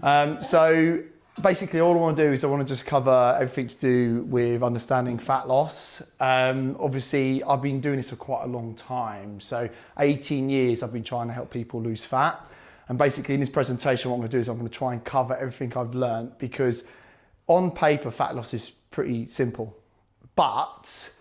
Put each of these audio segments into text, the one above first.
So basically all I want to do is I want to just cover everything to do with understanding fat loss. Obviously I've been doing this for quite a long time. So 18 years I've been trying to help people lose fat. And basically in this presentation, what I'm going to do is I'm going to try and cover everything I've learned, because on paper, fat loss is pretty simple, but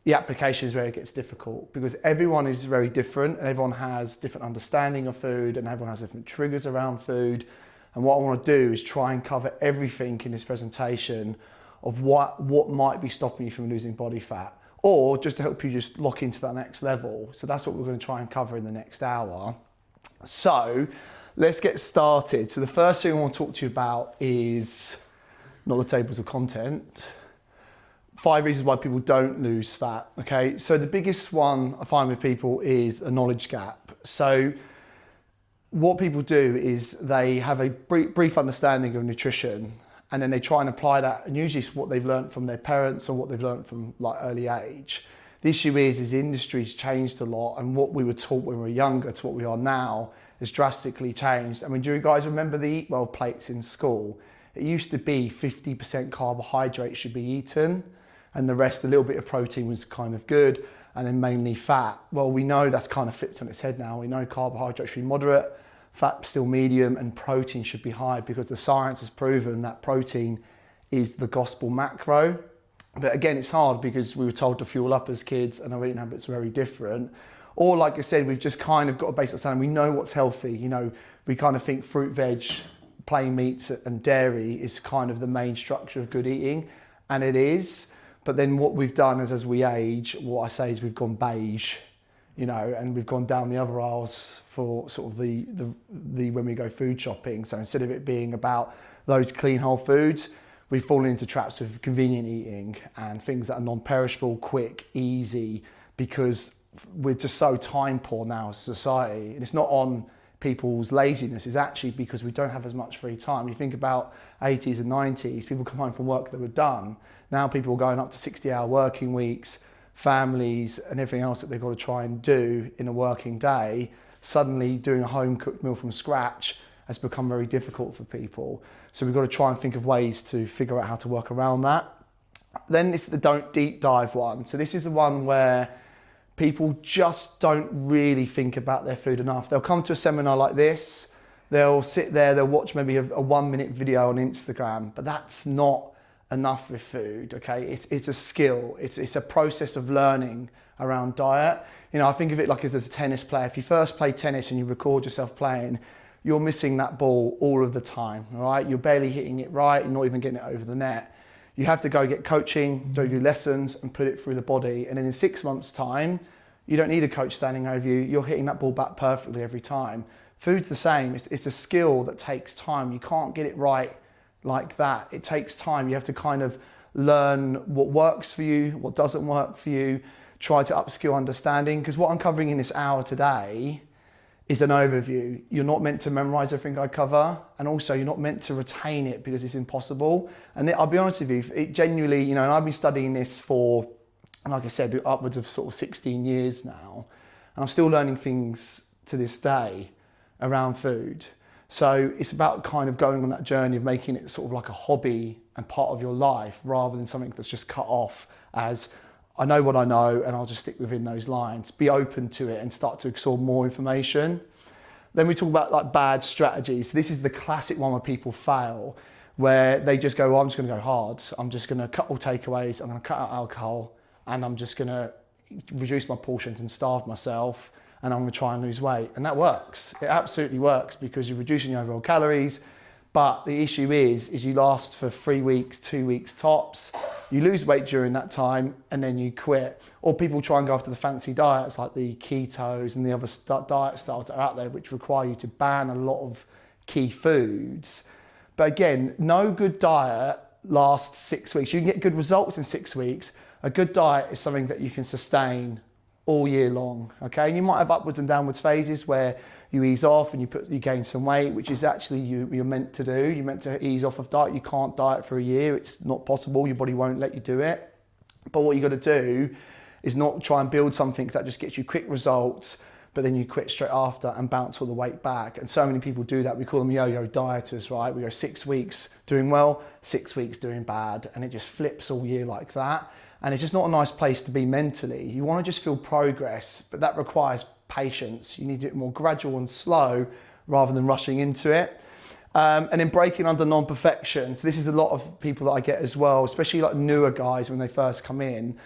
the application is where it gets difficult, because everyone is very different and everyone has different understanding of food and everyone has different triggers around food. And what I want to do is try and cover everything in this presentation of what might be stopping you from losing body fat, or just to help you just lock into that next level. So that's what we're going to try and cover in the next hour. So let's get started. So the first thing I want to talk to you about is not the tables of content. 5 reasons why people don't lose fat. Okay, so the biggest one I find with people is a knowledge gap. So what people do is they have a brief understanding of nutrition, and then they try and apply that, and usually it's what they've learned from their parents or what they've learned from like early age. The issue is the industry's changed a lot, and what we were taught when we were younger to what we are now has drastically changed. I mean, do you guys remember the Eat Well plates in school? It used to be 50% carbohydrate should be eaten, and the rest, a little bit of protein was kind of good, and then mainly fat. Well, we know that's kind of flipped on its head now. We know carbohydrate should be moderate, fat still medium, and protein should be high, because the science has proven that protein is the gospel macro. But again, it's hard because we were told to fuel up as kids and our eating habits are very different. Or like I said, we've just kind of got a basic understanding. We know what's healthy. You know, we kind of think fruit, veg, plain meats and dairy is kind of the main structure of good eating, and it is. But then what we've done is, as we age, what I say is we've gone beige, you know, and we've gone down the other aisles for sort of the when we go food shopping. So instead of it being about those clean whole foods, we've fallen into traps of convenient eating and things that are non-perishable, quick, easy, because we're just so time poor now as a society. And it's not on people's laziness, it's actually because we don't have as much free time. You think about 80s and 90s, people come home from work that were done. Now people are going up to 60-hour working weeks, families and everything else that they've got to try and do in a working day. Suddenly doing a home cooked meal from scratch has become very difficult for people. So we've got to try and think of ways to figure out how to work around that. Then it's the don't deep dive one. So this is the one where people just don't really think about their food enough. They'll come to a seminar like this, they'll sit there, they'll watch maybe a 1-minute video on Instagram, but that's not enough with food, okay? It's a skill, it's a process of learning around diet. You know, I think of it like as a tennis player. If you first play tennis and you record yourself playing, you're missing that ball all of the time, all right? You're barely hitting it right, you're not even getting it over the net. You have to go get coaching, do lessons and put it through the body. And then in 6 months' time, you don't need a coach standing over you. You're hitting that ball back perfectly every time. Food's the same. It's a skill that takes time. You can't get it right like that. It takes time. You have to kind of learn what works for you, what doesn't work for you, try to upskill understanding. Because what I'm covering in this hour today is an overview. You're not meant to memorize everything I cover, and also you're not meant to retain it because it's impossible. And I'll be honest with you, it genuinely, you know, and I've been studying this for, like I said, upwards of sort of 16 years now, and I'm still learning things to this day around food. So it's about kind of going on that journey of making it sort of like a hobby and part of your life, rather than something that's just cut off as, I know what I know and I'll just stick within those lines. Be open to it and start to absorb more information. Then we talk about like bad strategies. This is the classic one where people fail, where they just go, well, I'm just gonna go hard. I'm just gonna cut all takeaways, I'm gonna cut out alcohol, and I'm just gonna reduce my portions and starve myself, and I'm gonna try and lose weight. And that works. It absolutely works, because you're reducing your overall calories. But the issue is you last for 3 weeks, 2 weeks tops. You lose weight during that time and then you quit. Or people try and go after the fancy diets like the ketos and the other diet styles that are out there, which require you to ban a lot of key foods. But again, no good diet lasts 6 weeks. You can get good results in 6 weeks. A good diet is something that you can sustain all year long, okay? And you might have upwards and downwards phases where you ease off and you gain some weight, which is actually you're meant to do. You're meant to ease off of diet. You can't diet for a year. It's not possible. Your body won't let you do it. But what you got to do is not try and build something that just gets you quick results, but then you quit straight after and bounce all the weight back. And so many people do that. We call them yo-yo dieters, right? We go 6 weeks doing well, 6 weeks doing bad, and it just flips all year like that. And it's just not a nice place to be mentally. You want to just feel progress, but that requires patience. You need to do it more gradual and slow rather than rushing into it. And then breaking under non-perfection. So this is a lot of people that I get as well, especially like newer guys when they first come in.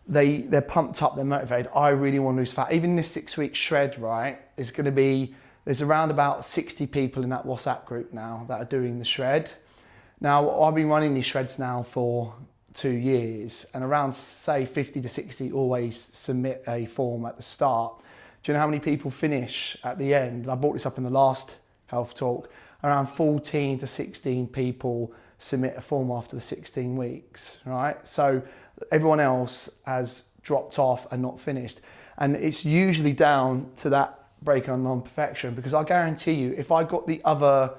They're pumped up, they're motivated. I really want to lose fat. Even this 6 week shred, right, there's around about 60 people in that WhatsApp group now that are doing the shred. Now, I've been running these shreds now for 2 years, and around say 50 to 60 always submit a form at the start. Do you know how many people finish at the end? I brought this up in the last health talk. Around 14 to 16 people submit a form after the 16 weeks, right? So everyone else has dropped off and not finished. And it's usually down to that break on non-perfection, because I guarantee you, if I got the other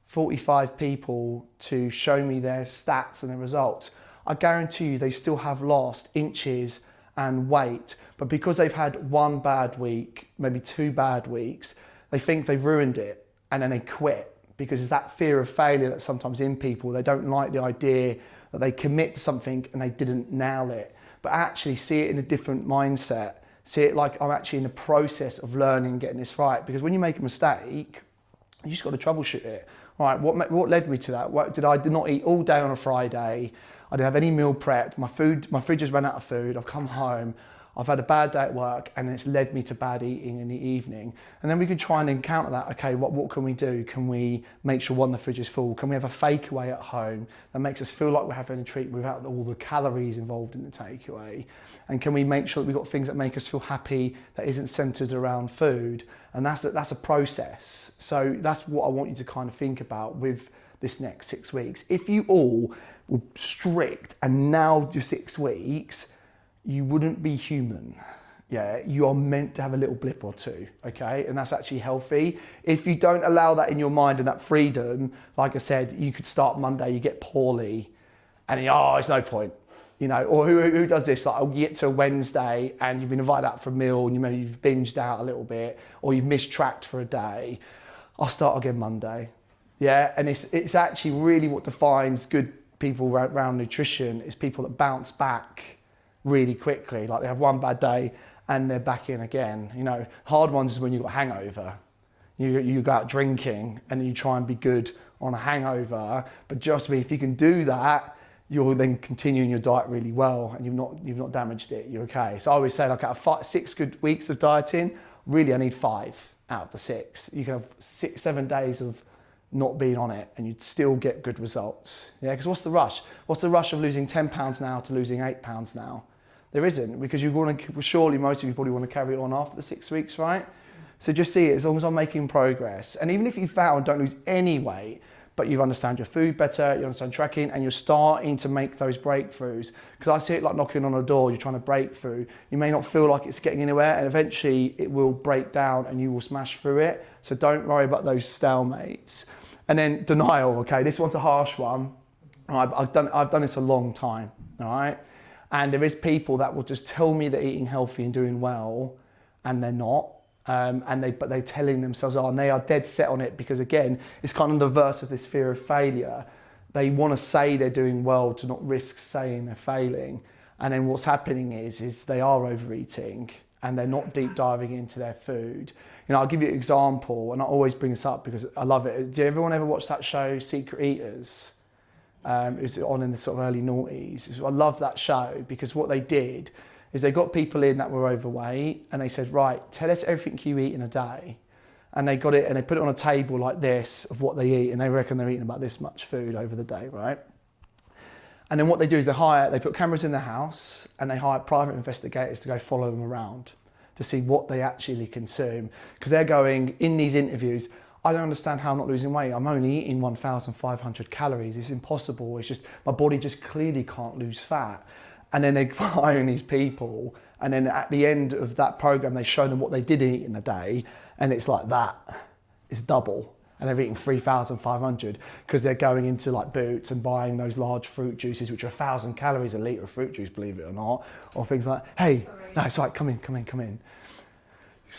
45 people to show me their stats and their results, I guarantee you they still have lost inches and weight. But because they've had one bad week, maybe 2 bad weeks, they think they've ruined it and then they quit. Because it's that fear of failure that's sometimes in people. They don't like the idea that they commit to something and they didn't nail it. But actually see it in a different mindset. See it like I'm actually in the process of learning, getting this right. Because when you make a mistake, you just got to troubleshoot it. All right, what led me to that? I did not eat all day on a Friday. I didn't have any meal prepped. My fridge just ran out of food. I've come home. I've had a bad day at work, and it's led me to bad eating in the evening. And then we can try and encounter that. Okay, what can we do? Can we make sure, one, the fridge is full? Can we have a takeaway at home that makes us feel like we're having a treat without all the calories involved in the takeaway? And can we make sure that we've got things that make us feel happy that isn't centered around food? And that's a process. So that's what I want you to kind of think about with this next 6 weeks. If you all were strict and nailed your 6 weeks, you wouldn't be human. Yeah, you are meant to have a little blip or two, okay? And that's actually healthy. If you don't allow that in your mind and that freedom, like I said, you could start Monday, you get poorly, and it's no point, you know? Or who does this? Like, you get to Wednesday and you've been invited out for a meal and you've binged out a little bit, or you've mistracked for a day. I'll start again Monday. Yeah, and it's actually really what defines good people around nutrition is people that bounce back really quickly. Like, they have one bad day and they're back in again. You know, hard ones is when you've got a hangover. You go out drinking and you try and be good on a hangover, but just if you can do that, you'll then continue in your diet really well, and you've not damaged it. You're okay. So I always say, like, out of 6 good weeks of dieting, really I need 5 out of the 6. You can have 6-7 days of not being on it and you'd still get good results. Yeah, because what's the rush? What's the rush of losing 10 pounds now to losing 8 pounds now? There isn't, because surely most of you probably want to carry it on after the 6 weeks, right? So just see it, as long as I'm making progress. And even if you fail and don't lose any weight, but you understand your food better, you understand tracking, and you're starting to make those breakthroughs. Because I see it like knocking on a door, you're trying to break through. You may not feel like it's getting anywhere, and eventually it will break down and you will smash through it. So don't worry about those stalemates. And then denial, okay? This one's a harsh one. I've done this a long time, all right? And there is people that will just tell me they're eating healthy and doing well, and they're not. But they're telling themselves, and they are dead set on it, because again, it's kind of the reverse of this fear of failure. They want to say they're doing well to not risk saying they're failing. And then what's happening is they are overeating and they're not deep diving into their food. You know, I'll give you an example, and I always bring this up because I love it. Did everyone ever watch that show, Secret Eaters? It was on in the sort of early noughties. I love that show because what they did is they got people in that were overweight and they said, right, tell us everything you eat in a day. And they got it and they put it on a table like this of what they eat, and they reckon they're eating about this much food over the day, right? And then what they do is they put cameras in their house and they hire private investigators to go follow them around to see what they actually consume. Because they're going, in these interviews, I don't understand how I'm not losing weight. I'm only eating 1,500 calories. It's impossible. It's just, my body just clearly can't lose fat. And then they hire these people. And then at the end of that program, they show them what they did eat in a day. And it's like that. It's double. And they're eating 3,500 because they're going into like Boots and buying those large fruit juices, which are 1,000 calories a litre of fruit juice, believe it or not. Or things like, hey, no, it's like, come in.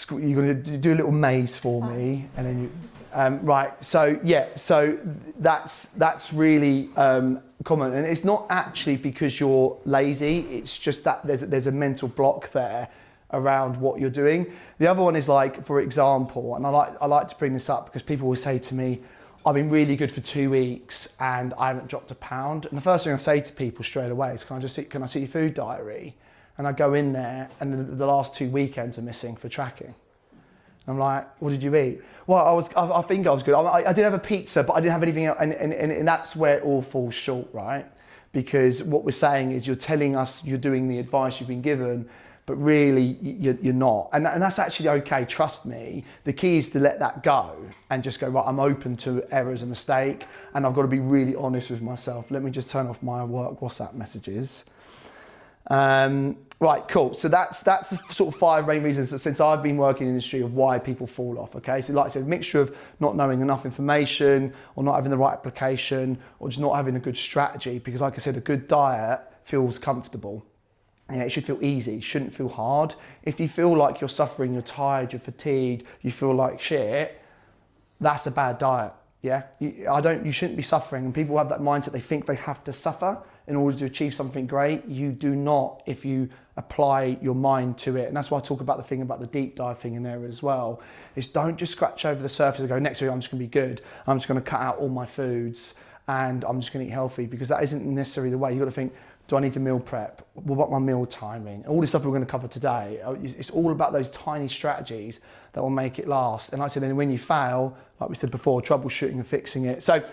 you're going to do a little maze for me, and then you, right. So yeah, so that's really common, and it's not actually because you're lazy. It's just that there's a mental block there around what you're doing. The other one is like, for example, and I like to bring this up because people will say to me, I've been really good for 2 weeks and I haven't dropped a pound. And the first thing I say to people straight away is, can I see your food diary? And I go in there and the last 2 weekends are missing for tracking. I'm like, what did you eat? Well, I think I was good. I did have a pizza, but I didn't have anything else. And that's where it all falls short, right? Because what we're saying is you're telling us you're doing the advice you've been given, but really you're not. And that's actually okay, trust me. The key is to let that go and just go, right, I'm open to errors and mistake, and I've got to be really honest with myself. Let me just turn off my work WhatsApp messages. Right, cool. So that's the sort of 5 main reasons that since I've been working in the industry of why people fall off, okay? So like I said, a mixture of not knowing enough information or not having the right application or just not having a good strategy, because like I said, a good diet feels comfortable. Yeah, it should feel easy, it shouldn't feel hard. If you feel like you're suffering, you're tired, you're fatigued, you feel like shit, that's a bad diet, yeah? You shouldn't be suffering, and people have that mindset, they think they have to suffer in order to achieve something great. You do not if you apply your mind to it. And that's why I talk about the thing about the deep dive thing in there as well, is don't just scratch over the surface and go, next week I'm just gonna be good, I'm just gonna cut out all my foods and I'm just gonna eat healthy, because that isn't necessarily the way. You've got to think, do I need to meal prep? What about my meal timing? All this stuff we're going to cover today. It's all about those tiny strategies that will make it last. And like I said, then when you fail, like we said before, troubleshooting and fixing it. So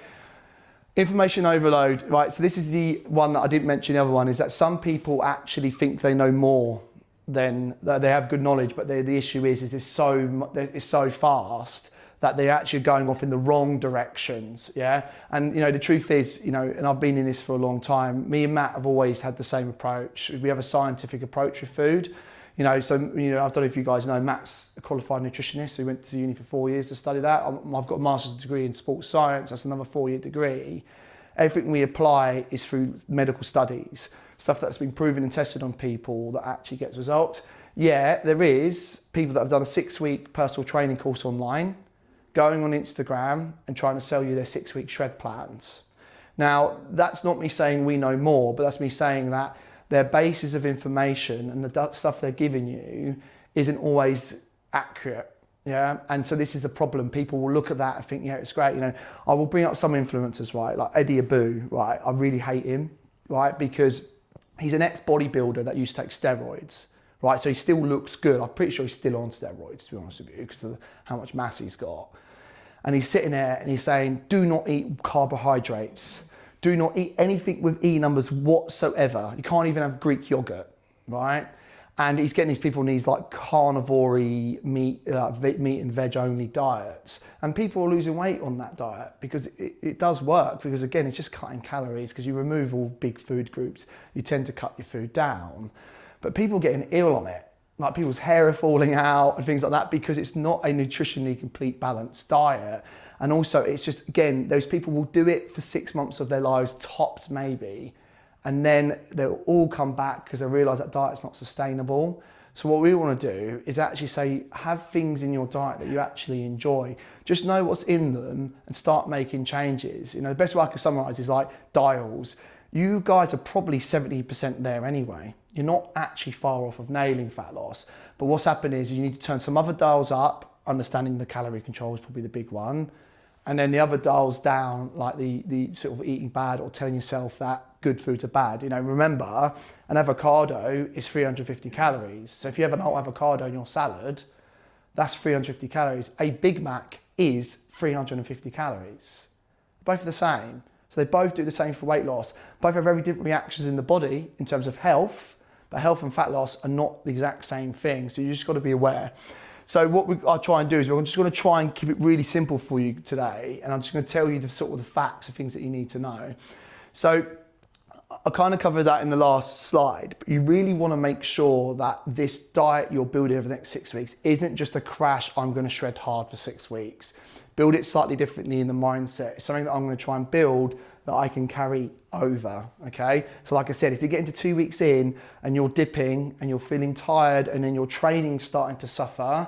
information overload, right? So this is the one that I didn't mention. The other one is that some people actually think they know more than they have good knowledge, but the issue is it's so fast that they're actually going off in the wrong directions, yeah? And the truth is, and I've been in this for a long time, me and Matt have always had the same approach. We have a scientific approach with food. So I don't know if you guys know, Matt's a qualified nutritionist, so he went to uni for 4 years to study that. I've got a master's degree in sports science, that's another 4-year degree. Everything we apply is through medical studies, stuff that's been proven and tested on people that actually gets results. Yeah, there is people that have done a 6-week personal training course online, going on Instagram and trying to sell you their 6-week shred plans. Now, that's not me saying we know more, but that's me saying that their basis of information and the stuff they're giving you isn't always accurate, yeah? And so this is the problem. People will look at that and think, yeah, it's great. I will bring up some influencers, right? Like Eddie Abu, right? I really hate him, right? Because he's an ex-bodybuilder that used to take steroids, right? So he still looks good. I'm pretty sure he's still on steroids, to be honest with you, because of how much mass he's got. And he's sitting there and he's saying, do not eat carbohydrates. Do not eat anything with E numbers whatsoever. You can't even have Greek yogurt, right? And he's getting these people in these like carnivore meat and veg only diets. And people are losing weight on that diet because it does work, because again, it's just cutting calories, because you remove all big food groups, you tend to cut your food down. But people are getting ill on it. Like people's hair are falling out and things like that, because it's not a nutritionally complete balanced diet. And also it's just, again, those people will do it for 6 months of their lives, tops maybe, and then they'll all come back because they realise that diet's not sustainable. So what we want to do is actually say, have things in your diet that you actually enjoy. Just know what's in them and start making changes. The best way I can summarise is like dials. You guys are probably 70% there anyway. You're not actually far off of nailing fat loss. But what's happened is you need to turn some other dials up. Understanding the calorie control is probably the big one. And then the other dials down, like the sort of eating bad or telling yourself that good foods are bad. Remember, an avocado is 350 calories. So if you have an whole avocado in your salad, that's 350 calories. A Big Mac is 350 calories. Both are the same. So they both do the same for weight loss. Both have very different reactions in the body in terms of health, but health and fat loss are not the exact same thing. So you just got to be aware. So what I try and do is we're just going to try and keep it really simple for you today. And I'm just going to tell you the sort of the facts of things that you need to know. So I kind of covered that in the last slide, but you really want to make sure that this diet you're building over the next 6 weeks isn't just a crash, I'm going to shred hard for 6 weeks. Build it slightly differently in the mindset. It's something that I'm going to try and build that I can carry over, okay? So like I said, if you get into 2 weeks in and you're dipping and you're feeling tired and then your training's starting to suffer,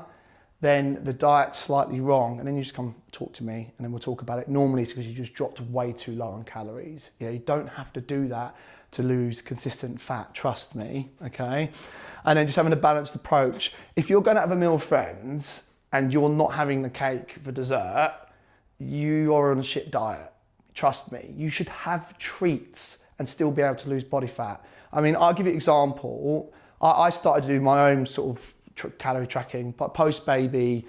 then the diet's slightly wrong, and then you just come talk to me, and then we'll talk about it. Normally it's because you just dropped way too low on calories. You don't have to do that to lose consistent fat, trust me, okay? And then just having a balanced approach. If you're going to have a meal with friends and you're not having the cake for dessert, you are on a shit diet, trust me. You should have treats and still be able to lose body fat. I mean, I'll give you an example. I started to do my own sort of calorie tracking, but post-baby,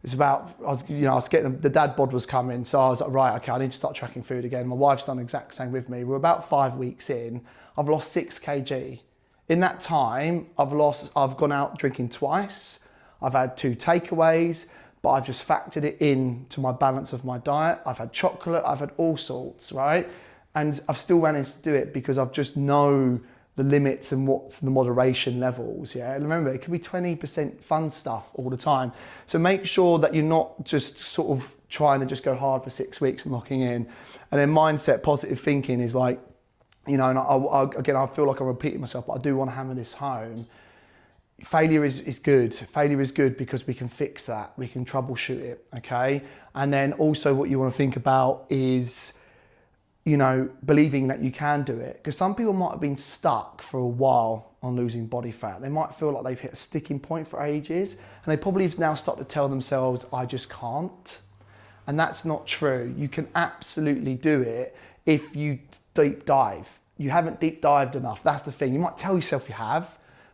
it's about, I was getting, the dad bod was coming, so I was like, right, okay, I need to start tracking food again. My wife's done the exact same with me. We're about 5 weeks in, I've lost 6 kg. In that time, I've gone out drinking twice, I've had 2 takeaways, but I've just factored it in to my balance of my diet. I've had chocolate, I've had all sorts, right? And I've still managed to do it because I've just know the limits and what's the moderation levels, yeah? And remember, it can be 20% fun stuff all the time. So make sure that you're not just sort of trying to just go hard for 6 weeks and locking in. And then mindset, positive thinking is like, and again, I feel like I'm repeating myself, but I do want to hammer this home. Failure is good. Failure is good because we can fix that. We can troubleshoot it, okay? And then also what you want to think about is, believing that you can do it. Because some people might have been stuck for a while on losing body fat. They might feel like they've hit a sticking point for ages, and they probably have now started to tell themselves, I just can't. And that's not true. You can absolutely do it if you deep dive. You haven't deep dived enough. That's the thing. You might tell yourself you have,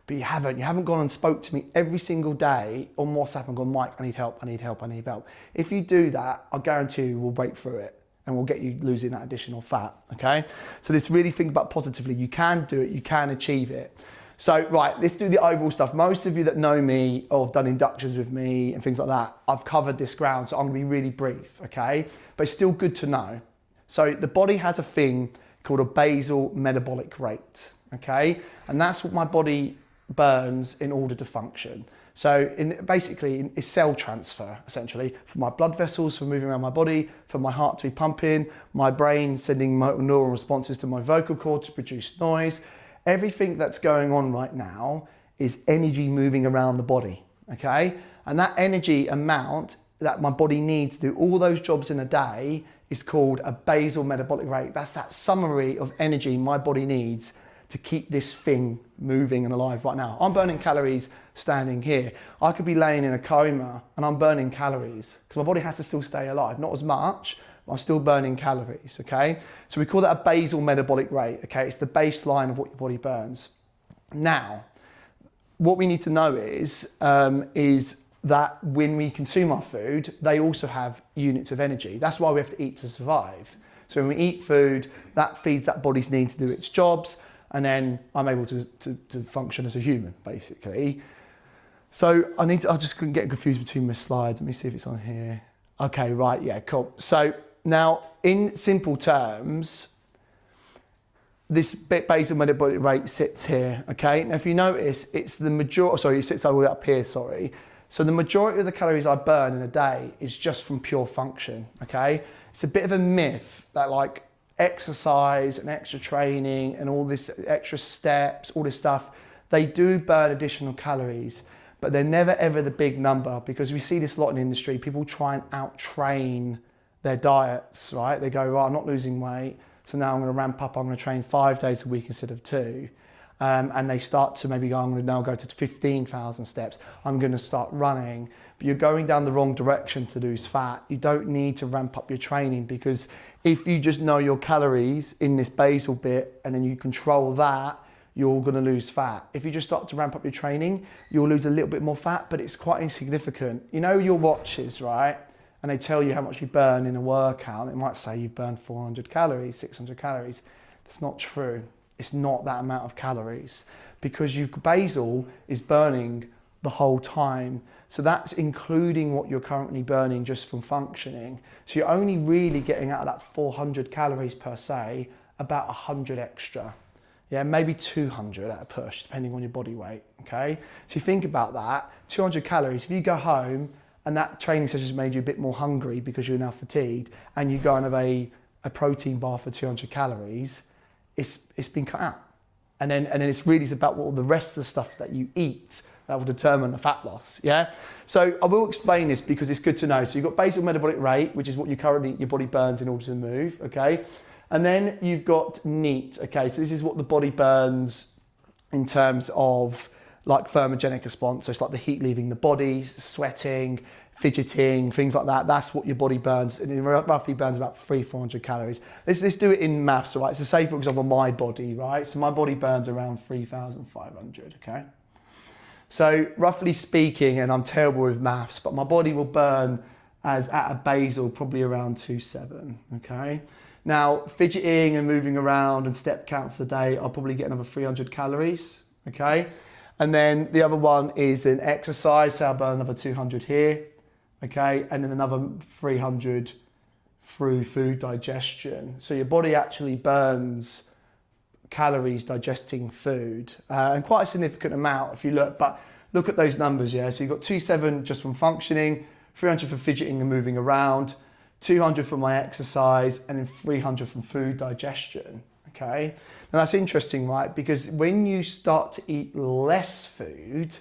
but you haven't. You haven't gone and spoke to me every single day on WhatsApp and gone, Mike, I need help, I need help, I need help. If you do that, I guarantee you we'll break through it, and we'll get you losing that additional fat, okay? So let's really think about positively. You can do it, you can achieve it. So, right, let's do the overall stuff. Most of you that know me or have done inductions with me and things like that, I've covered this ground, so I'm gonna be really brief, okay? But it's still good to know. So the body has a thing called a basal metabolic rate, okay? And that's what my body burns in order to function. So basically it's cell transfer, essentially, for my blood vessels, for moving around my body, for my heart to be pumping, my brain sending neural responses to my vocal cord to produce noise. Everything that's going on right now is energy moving around the body, okay? And that energy amount that my body needs to do all those jobs in a day is called a basal metabolic rate. That's that summary of energy my body needs to keep this thing moving and alive right now. I'm burning calories standing here. I could be laying in a coma and I'm burning calories because my body has to still stay alive. Not as much, but I'm still burning calories, okay? So we call that a basal metabolic rate, okay? It's the baseline of what your body burns. Now, what we need to know is that when we consume our food, they also have units of energy. That's why we have to eat to survive. So when we eat food, that feeds that body's needs to do its jobs, and then I'm able to function as a human, basically. So I just couldn't get confused between my slides. Let me see if it's on here. Okay, right, yeah, cool. So now, in simple terms, this basal metabolic rate sits here, okay? Now, if you notice, it's the majority, sorry, it sits all the way up here, sorry. So the majority of the calories I burn in a day is just from pure function, okay? It's a bit of a myth that like exercise and extra training and all this extra steps, all this stuff, they do burn additional calories, but they're never ever the big number, because we see this a lot in the industry. People try and out-train their diets, right? They go, well, I'm not losing weight, so now I'm gonna ramp up, I'm gonna train 5 days a week instead of 2. And they start to maybe go, I'm gonna now go to 15,000 steps, I'm gonna start running. But you're going down the wrong direction to lose fat. You don't need to ramp up your training, because if you just know your calories in this basal bit and then you control that, you're gonna lose fat. If you just start to ramp up your training, you'll lose a little bit more fat, but it's quite insignificant. You know your watches, right? And they tell you how much you burn in a workout. It might say you burn 400 calories, 600 calories. That's not true. It's not that amount of calories, because your basal is burning the whole time. So that's including what you're currently burning just from functioning. So you're only really getting out of that 400 calories per se, about 100 extra. Yeah, maybe 200 at a push, depending on your body weight, okay? So you think about that, 200 calories. If you go home and that training session has made you a bit more hungry because you're now fatigued, and you go and have a protein bar for 200 calories, it's been cut out. then it's really about what all the rest of the stuff that you eat that will determine the fat loss, yeah? So I will explain this because it's good to know. So you've got basal metabolic rate, which is what your body burns in order to move, okay? And then you've got NEAT, okay? So this is what the body burns in terms of like thermogenic response. So it's like the heat leaving the body, sweating, fidgeting, things like that. That's what your body burns. And it roughly burns about 300-400 calories. Let's do it in maths, all right? So say, for example, my body, right? So my body burns around 3,500, okay? So roughly speaking, and I'm terrible with maths, but my body will burn as at a basal probably around 2.7, okay? Now, fidgeting and moving around and step count for the day, I'll probably get another 300 calories, okay? And then the other one is then exercise, so I'll burn another 200 here, okay? And then another 300 through food digestion. So your body actually burns calories digesting food, and quite a significant amount if you look, but look at those numbers, yeah? So you've got 2.7 just from functioning, 300 from fidgeting and moving around, 200 from my exercise, and then 300 from food digestion, okay? Now that's interesting, right? Because when you start to eat less food,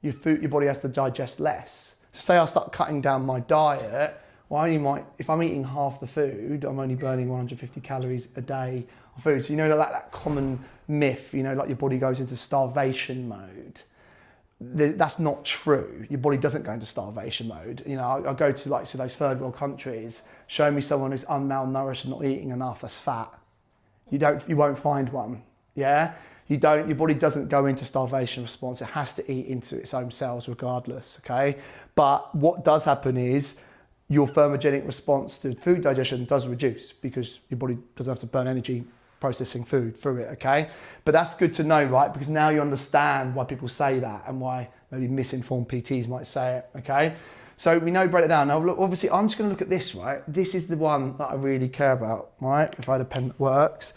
your body has to digest less. So say I start cutting down my diet, well, if I'm eating half the food, I'm only burning 150 calories a day of food. So you know that common myth, you know, like your body goes into starvation mode. That's not true. Your body doesn't go into starvation mode. You know, I go to those third world countries, show me someone who's malnourished and not eating enough, that's fat. You won't find one, yeah? Your body doesn't go into starvation response. It has to eat into its own cells regardless, okay? But what does happen is your thermogenic response to food digestion does reduce because your body doesn't have to burn energy processing food through it, okay? But that's good to know, right? Because now you understand why people say that and why maybe misinformed PTs might say it, okay? So we know, break it down. Now, look, obviously, I'm just gonna look at this, right? This is the one that I really care about, right? If I had a pen that works.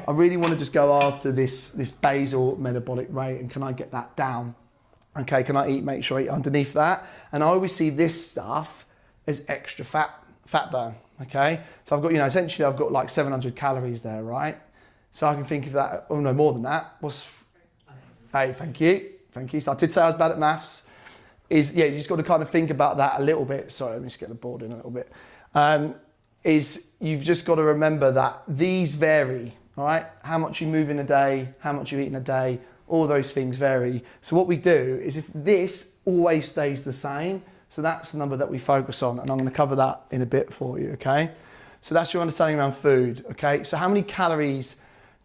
I really wanna just go after this basal metabolic rate, and can I get that down? Okay, can I make sure I eat underneath that? And I always see this stuff as extra fat burn, okay? So I've got, essentially I've got like 700 calories there, right? So I can think of that, oh no, more than that. Hey, thank you. So I did say I was bad at maths. You just got to kind of think about that a little bit. Sorry, let me just get the board in a little bit. You've just got to remember that these vary, all right? How much you move in a day, how much you eat in a day, all those things vary. So what we do is if this always stays the same, so that's the number that we focus on, and I'm going to cover that in a bit for you, okay? So that's your understanding around food, okay? So how many calories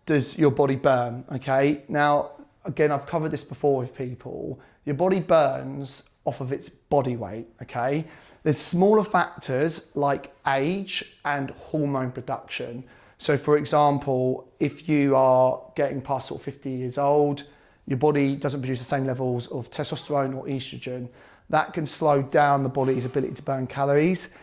does your body burn, okay? Now, again, I've covered this before with people. Your body burns off of its body weight, okay? There's smaller factors like age and hormone production. So for example, if you are getting past sort of 50 years old, your body doesn't produce the same levels of testosterone or estrogen. That can slow down the body's ability to burn calories.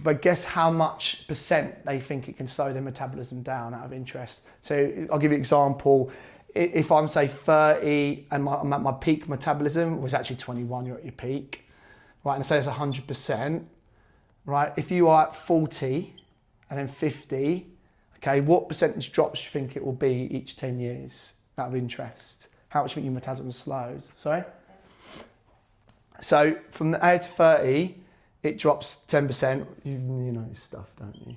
But guess how much percent they think it can slow their metabolism down out of interest. So I'll give you an example. If I'm say 30 and I'm at my peak metabolism was actually 21, you're at your peak, right? And say it's 100%, right? If you are at 40 and then 50, okay, what percentage drops do you think it will be each 10 years out of interest? How much do you think your metabolism slows? Sorry? So from the 8 to 30, it drops 10%. You know this stuff, don't you?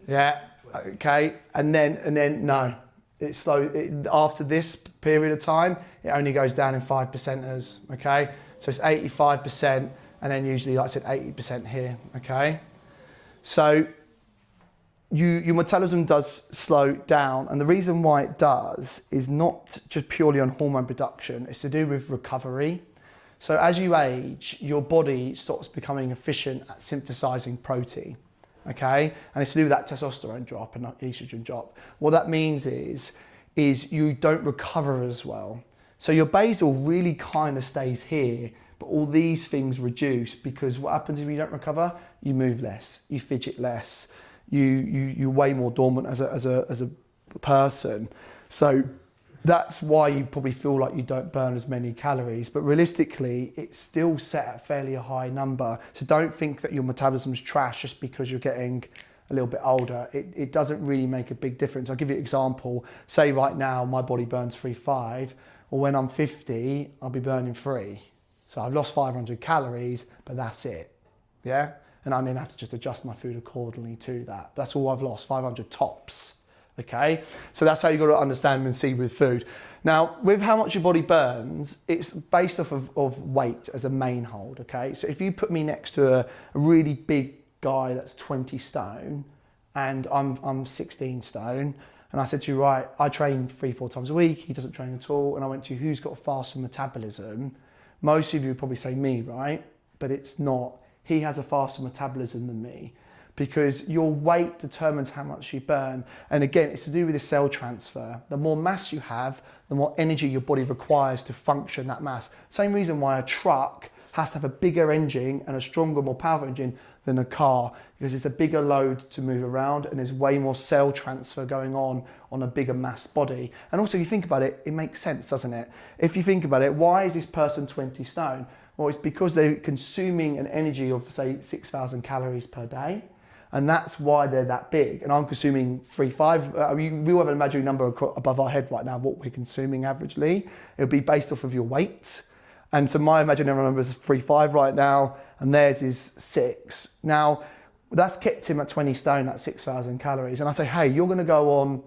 Yeah, okay. And then no. It's slow. After this period of time, it only goes down in 5%ers, okay? So it's 85%, and then usually, like I said, 80% here, okay? So your metabolism does slow down, and the reason why it does is not just purely on hormone production, it's to do with recovery. So as you age, your body starts becoming efficient at synthesizing protein, okay? And it's to do with that testosterone drop and estrogen drop. What that means is you don't recover as well. So your basal really kind of stays here, but all these things reduce because what happens if you don't recover? You move less, you fidget less, you're way more dormant as a person. So that's why you probably feel like you don't burn as many calories, but realistically, it's still set at a fairly high number. So don't think that your metabolism's trash just because you're getting a little bit older, it doesn't really make a big difference. I'll give you an example. Say right now my body burns 3.5, or when I'm 50, I'll be burning 3. So I've lost 500 calories, but that's it, yeah? And I then have to just adjust my food accordingly to that. That's all I've lost, 500 tops, okay? So that's how you've got to understand and see with food. Now, with how much your body burns, it's based off of weight as a main hold, okay? So if you put me next to a really big guy that's 20 stone and I'm 16 stone, and I said to you, right, I train 3-4 times a week, he doesn't train at all, and I went to you, who's got a faster metabolism? Most of you would probably say me, right? But it's not. He has a faster metabolism than me, because your weight determines how much you burn. And again, it's to do with the cell transfer. The more mass you have, the more energy your body requires to function that mass. Same reason why a truck has to have a bigger engine and a stronger, more powerful engine than a car, because it's a bigger load to move around and there's way more cell transfer going on a bigger mass body. And also, if you think about it, it makes sense, doesn't it? If you think about it, why is this person 20 stone? Well, it's because they're consuming an energy of, say, 6,000 calories per day. And that's why they're that big. And I'm consuming 3.5. We all have an imaginary number above our head right now of what we're consuming averagely. It'll be based off of your weight. And so my imaginary number is 3.5 right now, and theirs is 6. Now, that's kept him at 20 stone, that's 6,000 calories. And I say, hey, you're gonna go on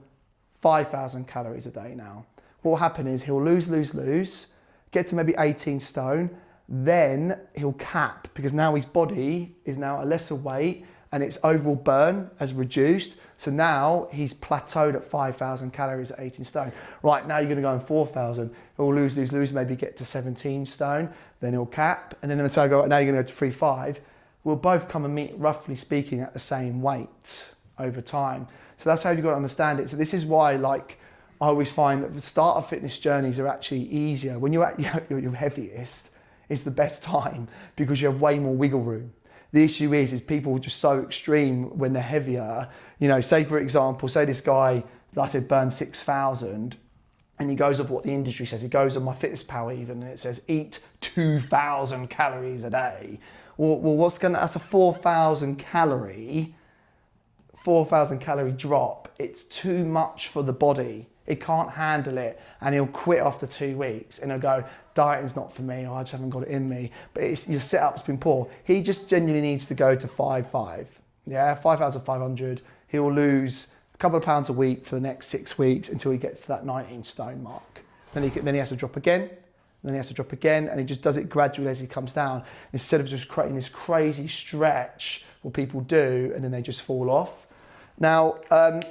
5,000 calories a day now. What will happen is he'll lose, get to maybe 18 stone, then he'll cap, because now his body is now a lesser weight and its overall burn has reduced. So now he's plateaued at 5,000 calories at 18 stone. Right, now you're gonna go on 4,000. He'll lose, maybe get to 17 stone, then he'll cap. And then so I go, now you're gonna go to 3.5. We'll both come and meet, roughly speaking, at the same weight over time. So that's how you've got to understand it. So this is why, like, I always find that the start of fitness journeys are actually easier. When you're at your heaviest, it's the best time because you have way more wiggle room. The issue is people are just so extreme when they're heavier. You know, say for example, say this guy, like I said, burns 6,000 and he goes off what the industry says. He goes on MyFitnessPal even, and it says eat 2,000 calories a day. Well, that's a 4,000 calorie drop. It's too much for the body. It can't handle it, and he'll quit after 2 weeks and he'll go, dieting's not for me, or I just haven't got it in me. But your setup's been poor. He just genuinely needs to go to 5.5. Yeah, 5,500. He'll lose a couple of pounds a week for the next 6 weeks until he gets to that 19 stone mark. Then he has to drop again, then he has to drop again, and he just does it gradually as he comes down, instead of just creating this crazy stretch what people do and then they just fall off. Now,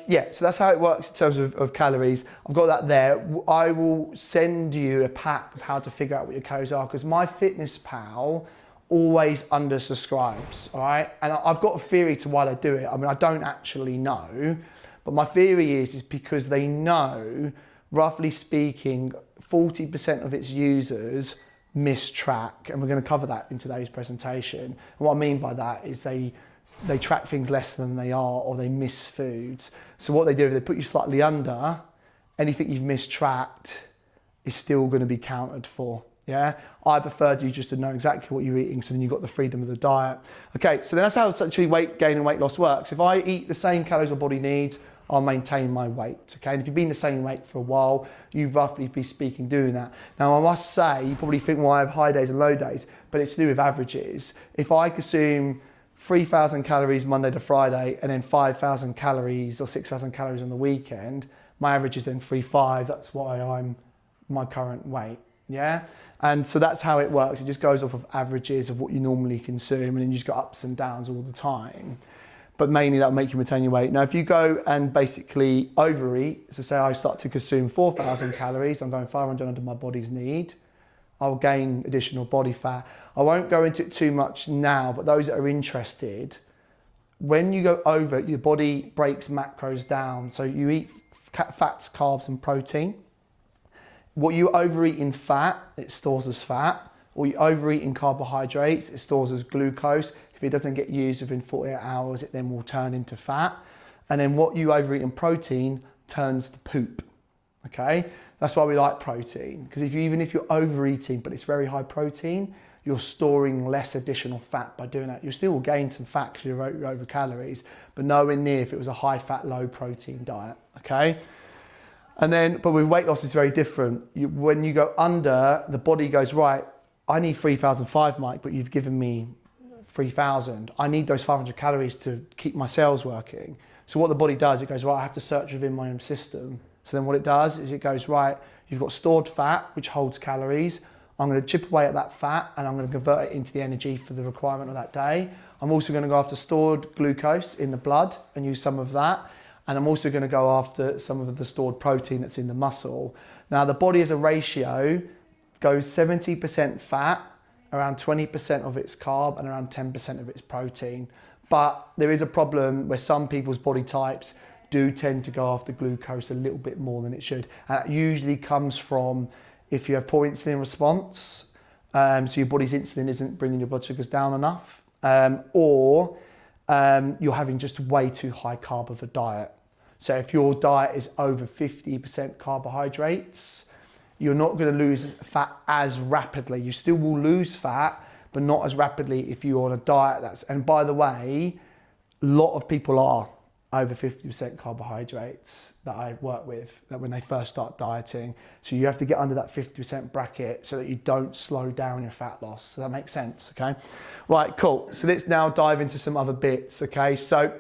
yeah, so that's how it works in terms of calories. I've got that there. I will send you a pack of how to figure out what your calories are, because MyFitnessPal always undersubscribes, all right? And I've got a theory to why they do it. I mean, I don't actually know, but my theory is because they know, roughly speaking, 40% of its users mistrack, and we're going to cover that in today's presentation. And what I mean by that is they track things less than they are, or they miss foods. So what they do is they put you slightly under, anything you've mistracked is still going to be counted for. Yeah, I prefer you just to know exactly what you're eating, so then you've got the freedom of the diet. Okay, so that's how essentially weight gain and weight loss works. If I eat the same calories my body needs, I'll maintain my weight, okay? And if you've been the same weight for a while, you roughly be speaking doing that. Now, I must say, you probably think, well, I have high days and low days, but it's to do with averages. If I consume 3,000 calories Monday to Friday and then 5,000 calories or 6,000 calories on the weekend, my average is then 3.5. That's why I'm my current weight, yeah? And so that's how it works. It just goes off of averages of what you normally consume, and then you just got ups and downs all the time. But mainly that'll make you retain your weight. Now, if you go and basically overeat, so say I start to consume 4,000 calories, I'm going 500 under my body's need, I'll gain additional body fat. I won't go into it too much now, but those that are interested, when you go over it, your body breaks macros down. So you eat fats, carbs, and protein. What you overeat in fat, it stores as fat. Or you overeat in carbohydrates, it stores as glucose. If it doesn't get used within 48 hours, it then will turn into fat. And then what you overeat in protein turns to poop, okay? That's why we like protein, because even if you're overeating, but it's very high protein, you're storing less additional fat by doing that. You still will gain some fat because you're over calories, but nowhere near if it was a high fat, low protein diet, okay? And then, but with weight loss, it's very different. When you go under, the body goes, right, I need 3,005, Mike, but you've given me 3,000. I need those 500 calories to keep my cells working. So what the body does, it goes, right, I have to search within my own system. So then what it does is it goes, right, you've got stored fat, which holds calories. I'm going to chip away at that fat and I'm going to convert it into the energy for the requirement of that day. I'm also going to go after stored glucose in the blood and use some of that. And I'm also going to go after some of the stored protein that's in the muscle. Now, the body as a ratio goes 70% fat, around 20% of its carb, and around 10% of its protein. But there is a problem where some people's body types do tend to go after glucose a little bit more than it should. And that usually comes from if you have poor insulin response, so your body's insulin isn't bringing your blood sugars down enough, or you're having just way too high carb of a diet. So if your diet is over 50% carbohydrates, you're not going to lose fat as rapidly. You still will lose fat, but not as rapidly if you're on a diet that's, and by the way, a lot of people are over 50% carbohydrates that I work with, that when they first start dieting. So you have to get under that 50% bracket so that you don't slow down your fat loss. Does that make sense? Okay. Right, cool. So let's now dive into some other bits. Okay. So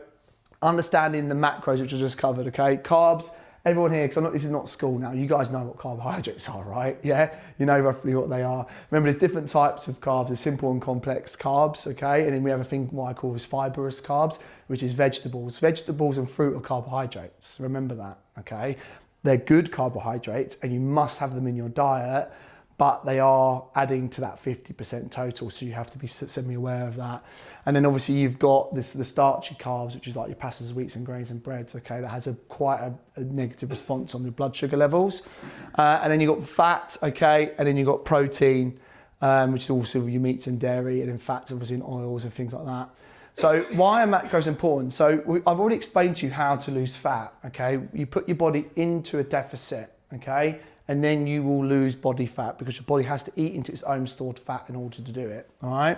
understanding the macros, which I just covered. Okay. Carbs, everyone here, because this is not school now, you guys know what carbohydrates are, right? Yeah, you know roughly what they are. Remember, there's different types of carbs. There's simple and complex carbs, okay? And then we have a thing what I call is fibrous carbs, which is vegetables. Vegetables and fruit are carbohydrates. Remember that, okay? They're good carbohydrates and you must have them in your diet, but they are adding to that 50% total, so you have to be semi-aware of that. And then obviously you've got the starchy carbs, which is like your pastas, wheats and grains and breads, okay? That has quite a negative response on your blood sugar levels. And then you've got fat, okay? And then you've got protein, which is also your meats and dairy, and then fats obviously in oils and things like that. So why are macros important? So I've already explained to you how to lose fat, okay? You put your body into a deficit, okay? And then you will lose body fat because your body has to eat into its own stored fat in order to do it, all right?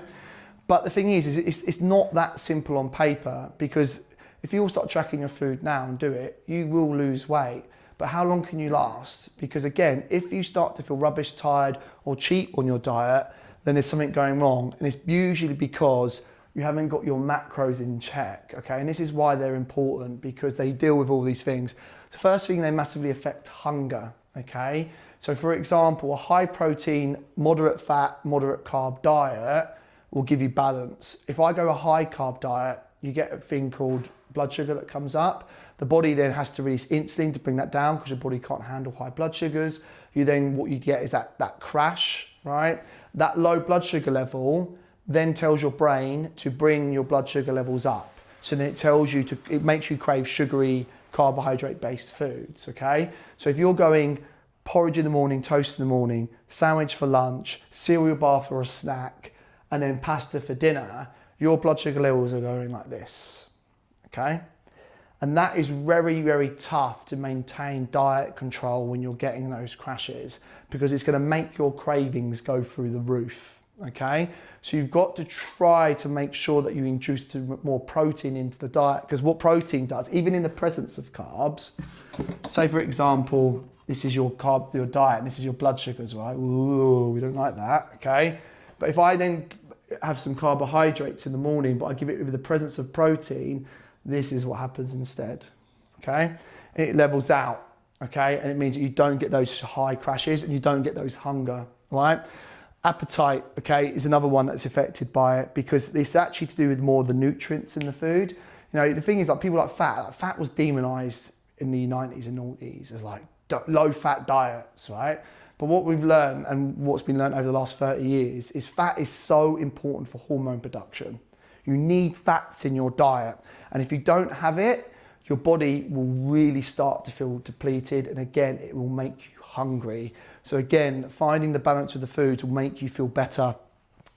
But the thing is it's not that simple on paper, because if you all start tracking your food now and do it, you will lose weight. But how long can you last? Because again, if you start to feel rubbish, tired, or cheat on your diet, then there's something going wrong. And it's usually because you haven't got your macros in check, okay? And this is why they're important, because they deal with all these things. So first thing, they massively affect hunger. Okay, so for example, a high protein, moderate fat, moderate carb diet will give you balance. If I go a high carb diet, you get a thing called blood sugar that comes up. The body then has to release insulin to bring that down because your body can't handle high blood sugars. What you get is that crash, right? That low blood sugar level then tells your brain to bring your blood sugar levels up. So then it makes you crave sugary, carbohydrate-based foods, okay? So if you're going porridge in the morning, toast in the morning, sandwich for lunch, cereal bar for a snack, and then pasta for dinner, your blood sugar levels are going like this, okay? And that is very, very tough to maintain diet control when you're getting those crashes, because it's gonna make your cravings go through the roof, okay? So you've got to try to make sure that you introduce more protein into the diet, because what protein does, even in the presence of carbs, say for example, this is your diet, and this is your blood sugars, right? Ooh, we don't like that, okay? But if I then have some carbohydrates in the morning, but I give it with the presence of protein, this is what happens instead, okay? And it levels out, okay? And it means that you don't get those high crashes and you don't get those hunger, right? Appetite, okay, is another one that's affected by it, because it's actually to do with more of the nutrients in the food. You know, the thing is, like, people like fat was demonized in the 90s and noughties as like low fat diets, right? But what we've learned, and what's been learned over the last 30 years, is fat is so important for hormone production. You need fats in your diet. And if you don't have it, your body will really start to feel depleted. And again, it will make you hungry. So again, finding the balance of the foods will make you feel better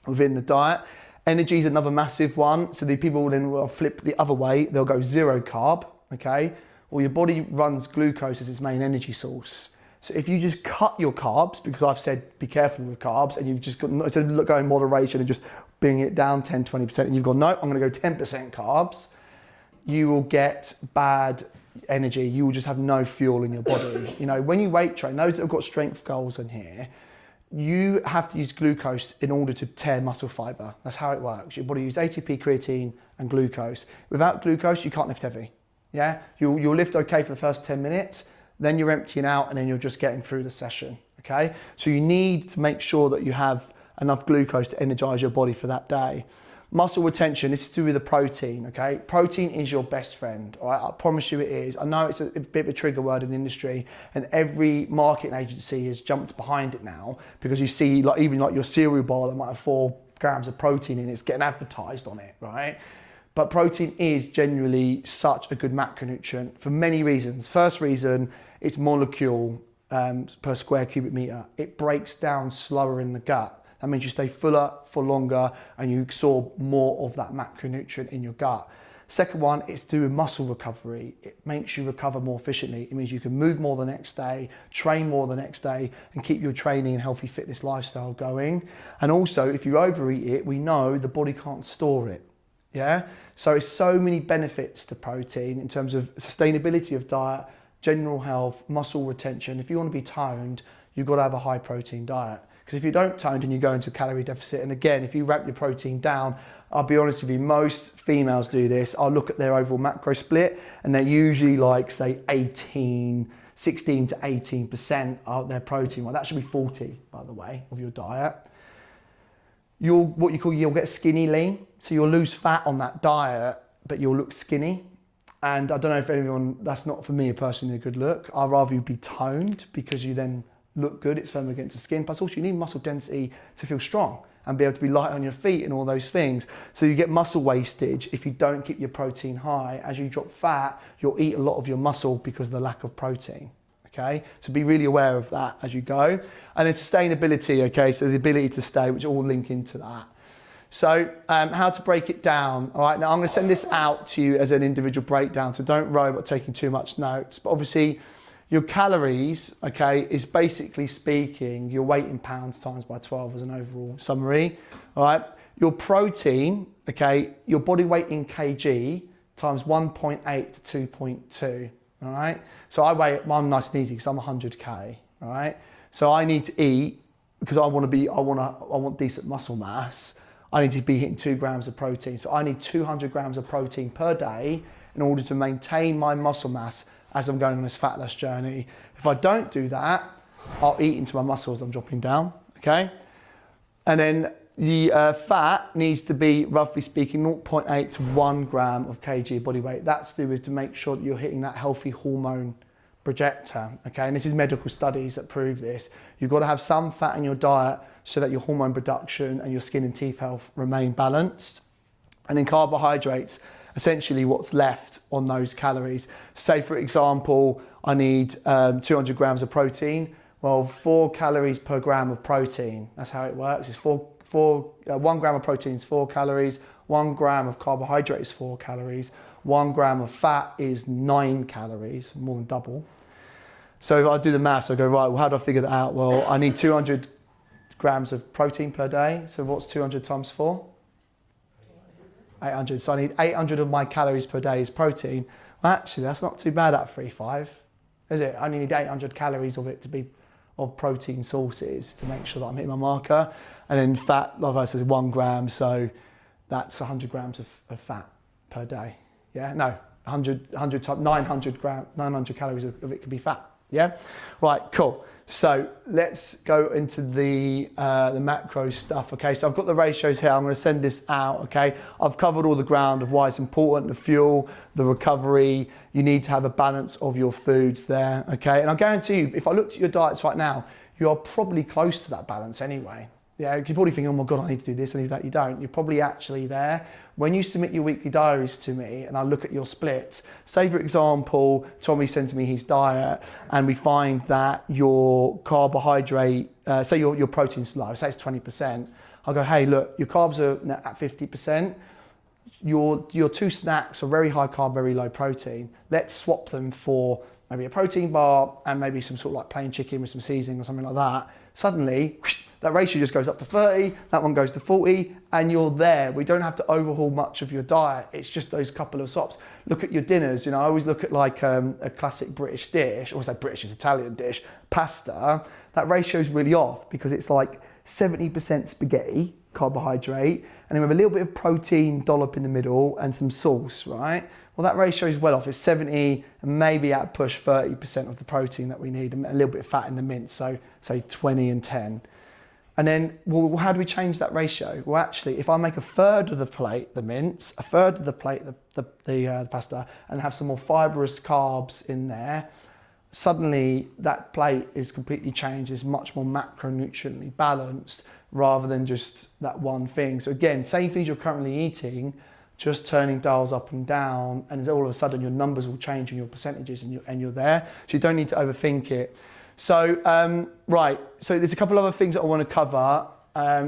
within the diet. Energy is another massive one. So the people then will flip the other way. They'll go zero carb, okay? Well, your body runs glucose as its main energy source. So if you just cut your carbs, because I've said be careful with carbs, and you've just got, instead of going moderation and just bringing it down 10, 20%, and you've gone, no, I'm gonna go 10% carbs, you will get bad energy. You will just have no fuel in your body. You know, when you weight train, those that have got strength goals in here, you have to use glucose in order to tear muscle fiber. That's how it works. Your body uses ATP, creatine, and glucose. Without glucose, you can't lift heavy. Yeah, you'll lift okay for the first 10 minutes, then you're emptying out, and then you're just getting through the session. Okay, so you need to make sure that you have enough glucose to energize your body for that day. Muscle retention, this is to do with the protein, okay? Protein is your best friend, all right? I promise you it is. I know it's a bit of a trigger word in the industry, and every marketing agency has jumped behind it now, because you see, like, even like your cereal bar that might have 4 grams of protein in it, it's getting advertised on it, right? But protein is genuinely such a good macronutrient for many reasons. First reason, it's molecule per square cubic meter. It breaks down slower in the gut. That means you stay fuller for longer and you absorb more of that macronutrient in your gut. Second one, it's to do with muscle recovery. It makes you recover more efficiently. It means you can move more the next day, train more the next day, and keep your training and healthy fitness lifestyle going. And also, if you overeat it, we know the body can't store it. Yeah? So it's so many benefits to protein in terms of sustainability of diet, general health, muscle retention. If you want to be toned, you've got to have a high protein diet. Because if you don't toned and you go into a calorie deficit, and again, if you ramp your protein down, I'll be honest with you, most females do this. I'll look at their overall macro split, and they're usually like, say, 16 to 18% of their protein. Well, that should be 40, by the way, of your diet. You'll get skinny lean. So you'll lose fat on that diet, but you'll look skinny. And I don't know if anyone, that's not for me personally a good look. I'd rather you be toned, because you then look good, it's firm against the skin. Plus also you need muscle density to feel strong and be able to be light on your feet and all those things. So you get muscle wastage if you don't keep your protein high. As you drop fat, you'll eat a lot of your muscle because of the lack of protein. Okay, so be really aware of that as you go. And then sustainability, okay, so the ability to stay, which all link into that. So how to break it down. All right, now I'm going to send this out to you as an individual breakdown, so don't worry about taking too much notes. But obviously, your calories, okay, is basically speaking your weight in pounds times by 12 as an overall summary. All right, your protein, okay, your body weight in kg times 1.8 to 2.2. All right, so I'm nice and easy because I'm 100k. All right, so I need to eat because I want decent muscle mass. I need to be hitting 2 grams of protein. So I need 200 grams of protein per day in order to maintain my muscle mass as I'm going on this fat loss journey. If I don't do that, I'll eat into my muscles I'm dropping down, okay? And then the fat needs to be, roughly speaking, 0.8 to 1 gram of kg body weight. That's to do with to make sure that you're hitting that healthy hormone projector, okay? And this is medical studies that prove this. You've got to have some fat in your diet so that your hormone production and your skin and teeth health remain balanced. And then carbohydrates, essentially what's left on those calories. Say for example, I need 200 grams of protein. Well, 4 calories per gram of protein. That's how it works. It's 1 gram of protein is 4 calories. 1 gram of carbohydrate is 4 calories. 1 gram of fat is 9 calories, more than double. So if I do the maths, I go, right, well, how do I figure that out? Well, I need 200 grams of protein per day. So what's 200 times 4? 800. So I need 800 of my calories per day is protein. Well, actually, that's not too bad at 3.5, is it? I only need 800 calories of it to be of protein sources to make sure that I'm hitting my marker. And then fat, like I said, 1 gram. So that's 100 grams of fat per day. Yeah, no, 100 times 900 calories of it can be fat. Yeah, right, cool. So let's go into the macro stuff, okay? So I've got the ratios here. I'm going to send this out, okay? I've covered all the ground of why it's important, the fuel, the recovery. You need to have a balance of your foods there, okay? And I guarantee you, if I looked at your diets right now, you are probably close to that balance anyway. Yeah, you're probably thinking, oh my God, I need to do this, I need that. You don't. You're probably actually there. When you submit your weekly diaries to me and I look at your splits, say for example, Tommy sends me his diet and we find that your carbohydrate, say your protein's low, say it's 20%. I'll go, hey, look, your carbs are at 50%. Your 2 snacks are very high carb, very low protein. Let's swap them for maybe a protein bar and maybe some sort of like plain chicken with some seasoning or something like that, suddenly that ratio just goes up to 30, that one goes to 40, and you're there. We don't have to overhaul much of your diet. It's just those couple of stops. Look at your dinners. You know, I always look at like a classic British dish, or say British is Italian dish, pasta. That ratio is really off because it's like 70% spaghetti, carbohydrate, and then with a little bit of protein dollop in the middle and some sauce, right? Well, that ratio is well off. It's 70 and maybe at push 30% of the protein that we need, and a little bit of fat in the mince, so say 20 and 10. And then, well, how do we change that ratio? Well, actually, if I make a third of the plate the mince, a third of the plate the pasta, and have some more fibrous carbs in there, suddenly that plate is completely changed. It's much more macronutriently balanced rather than just that one thing. So again, same things you're currently eating, just turning dials up and down, and all of a sudden your numbers will change and your percentages, and you're there. So you don't need to overthink it. So, right, so there's a couple other things that I want to cover.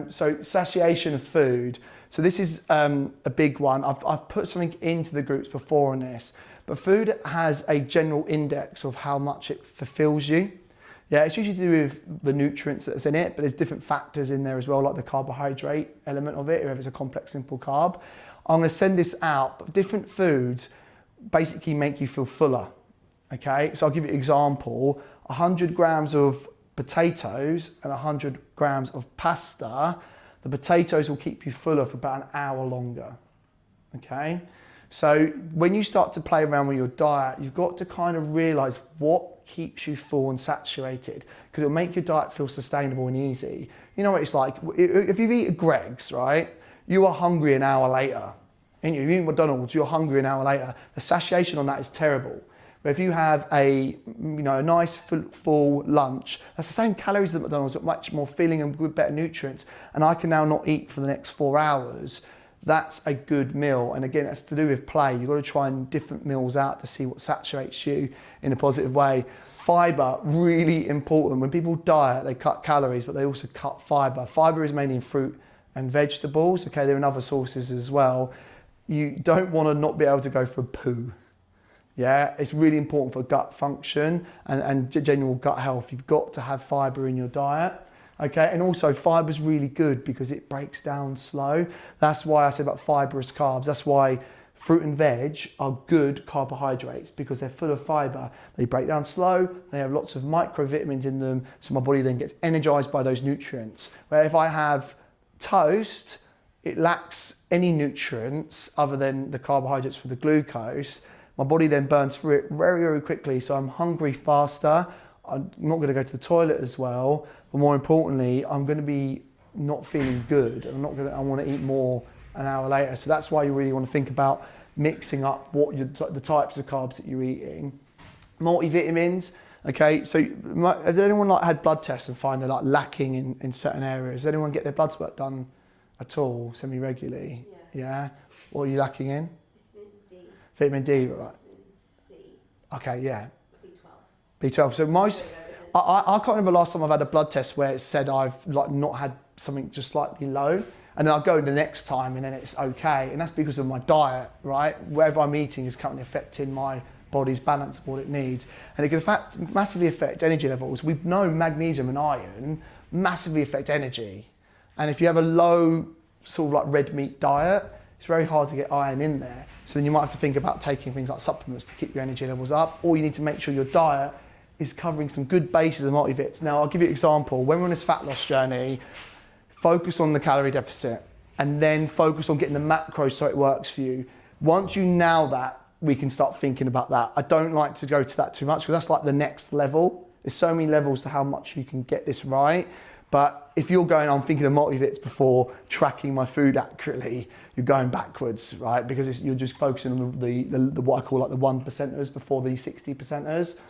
So satiation of food. So this is a big one. I've put something into the groups before on this, but food has a general index of how much it fulfills you. Yeah, it's usually to do with the nutrients that's in it, but there's different factors in there as well, like the carbohydrate element of it, or if it's a complex simple carb. I'm going to send this out, but different foods basically make you feel fuller. Okay, so I'll give you an example. 100 grams of potatoes and 100 grams of pasta, the potatoes will keep you fuller for about an hour longer. Okay, so when you start to play around with your diet, you've got to kind of realize what keeps you full and saturated, because it'll make your diet feel sustainable and easy. You know what it's like, if you've eaten Greggs, right, you are hungry an hour later. And you eat McDonald's, you're hungry an hour later. The satiation on that is terrible. But if you have a nice full lunch, that's the same calories as McDonald's, but much more filling and with better nutrients, and I can now not eat for the next 4 hours, that's a good meal. And again, that's to do with play. You've got to try different meals out to see what saturates you in a positive way. Fiber, really important. When people diet, they cut calories, but they also cut fiber. Fiber is mainly in fruit and vegetables. Okay, there are other sources as well. You don't want to not be able to go for a poo. Yeah, it's really important for gut function and general gut health. You've got to have fiber in your diet. Okay, and also fiber is really good because it breaks down slow. That's why I said about fibrous carbs. That's why fruit and veg are good carbohydrates, because they're full of fiber. They break down slow, they have lots of microvitamins in them, so my body then gets energized by those nutrients. Where if I have toast, it lacks any nutrients other than the carbohydrates for the glucose. My body then burns through it very, very quickly, so I'm hungry faster. I'm not going to go to the toilet as well, but more importantly, I'm going to be not feeling good. I want to eat more an hour later. So that's why you really want to think about mixing up the types of carbs that you're eating. Multivitamins. Okay, so has anyone had blood tests and find they're lacking in certain areas? Does anyone get their blood work done at all, semi-regularly? Yeah. What are you lacking in? Vitamin D, right? Vitamin C. Okay, yeah. B12. So I can't remember last time I've had a blood test where it said I've not had something just slightly low, and then I'll go the next time and then it's okay, and that's because of my diet, right? Whatever I'm eating is currently affecting my body's balance of what it needs, and it can massively affect energy levels. We know magnesium and iron massively affect energy, and if you have a low sort of red meat diet, it's very hard to get iron in there. So then you might have to think about taking things like supplements to keep your energy levels up, or you need to make sure your diet is covering some good bases of multivits. Now, I'll give you an example. When we're on this fat loss journey, focus on the calorie deficit and then focus on getting the macros so it works for you. Once you nail that, we can start thinking about that. I don't like to go to that too much because that's like the next level. There's so many levels to how much you can get this right. But if you're going, I'm thinking of multivits before tracking my food accurately, you're going backwards, right? Because you're just focusing on the what I call the 1%ers before the 60%ers.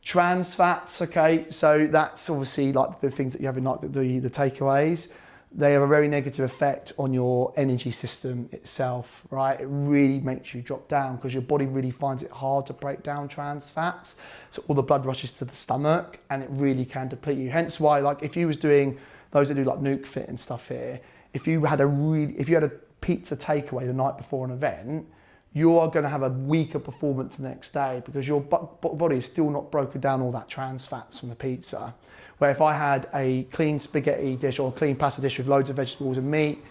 Trans fats, okay, so that's obviously the things that you have in the takeaways. They have a very negative effect on your energy system itself, right? It really makes you drop down because your body really finds it hard to break down trans fats. So all the blood rushes to the stomach and it really can deplete you. Hence why, if you was doing, those that do Nuke Fit and stuff here, if you had a pizza takeaway the night before an event, you are going to have a weaker performance the next day because your body is still not broken down all that trans fats from the pizza. Where if I had a clean spaghetti dish or a clean pasta dish with loads of vegetables and meat,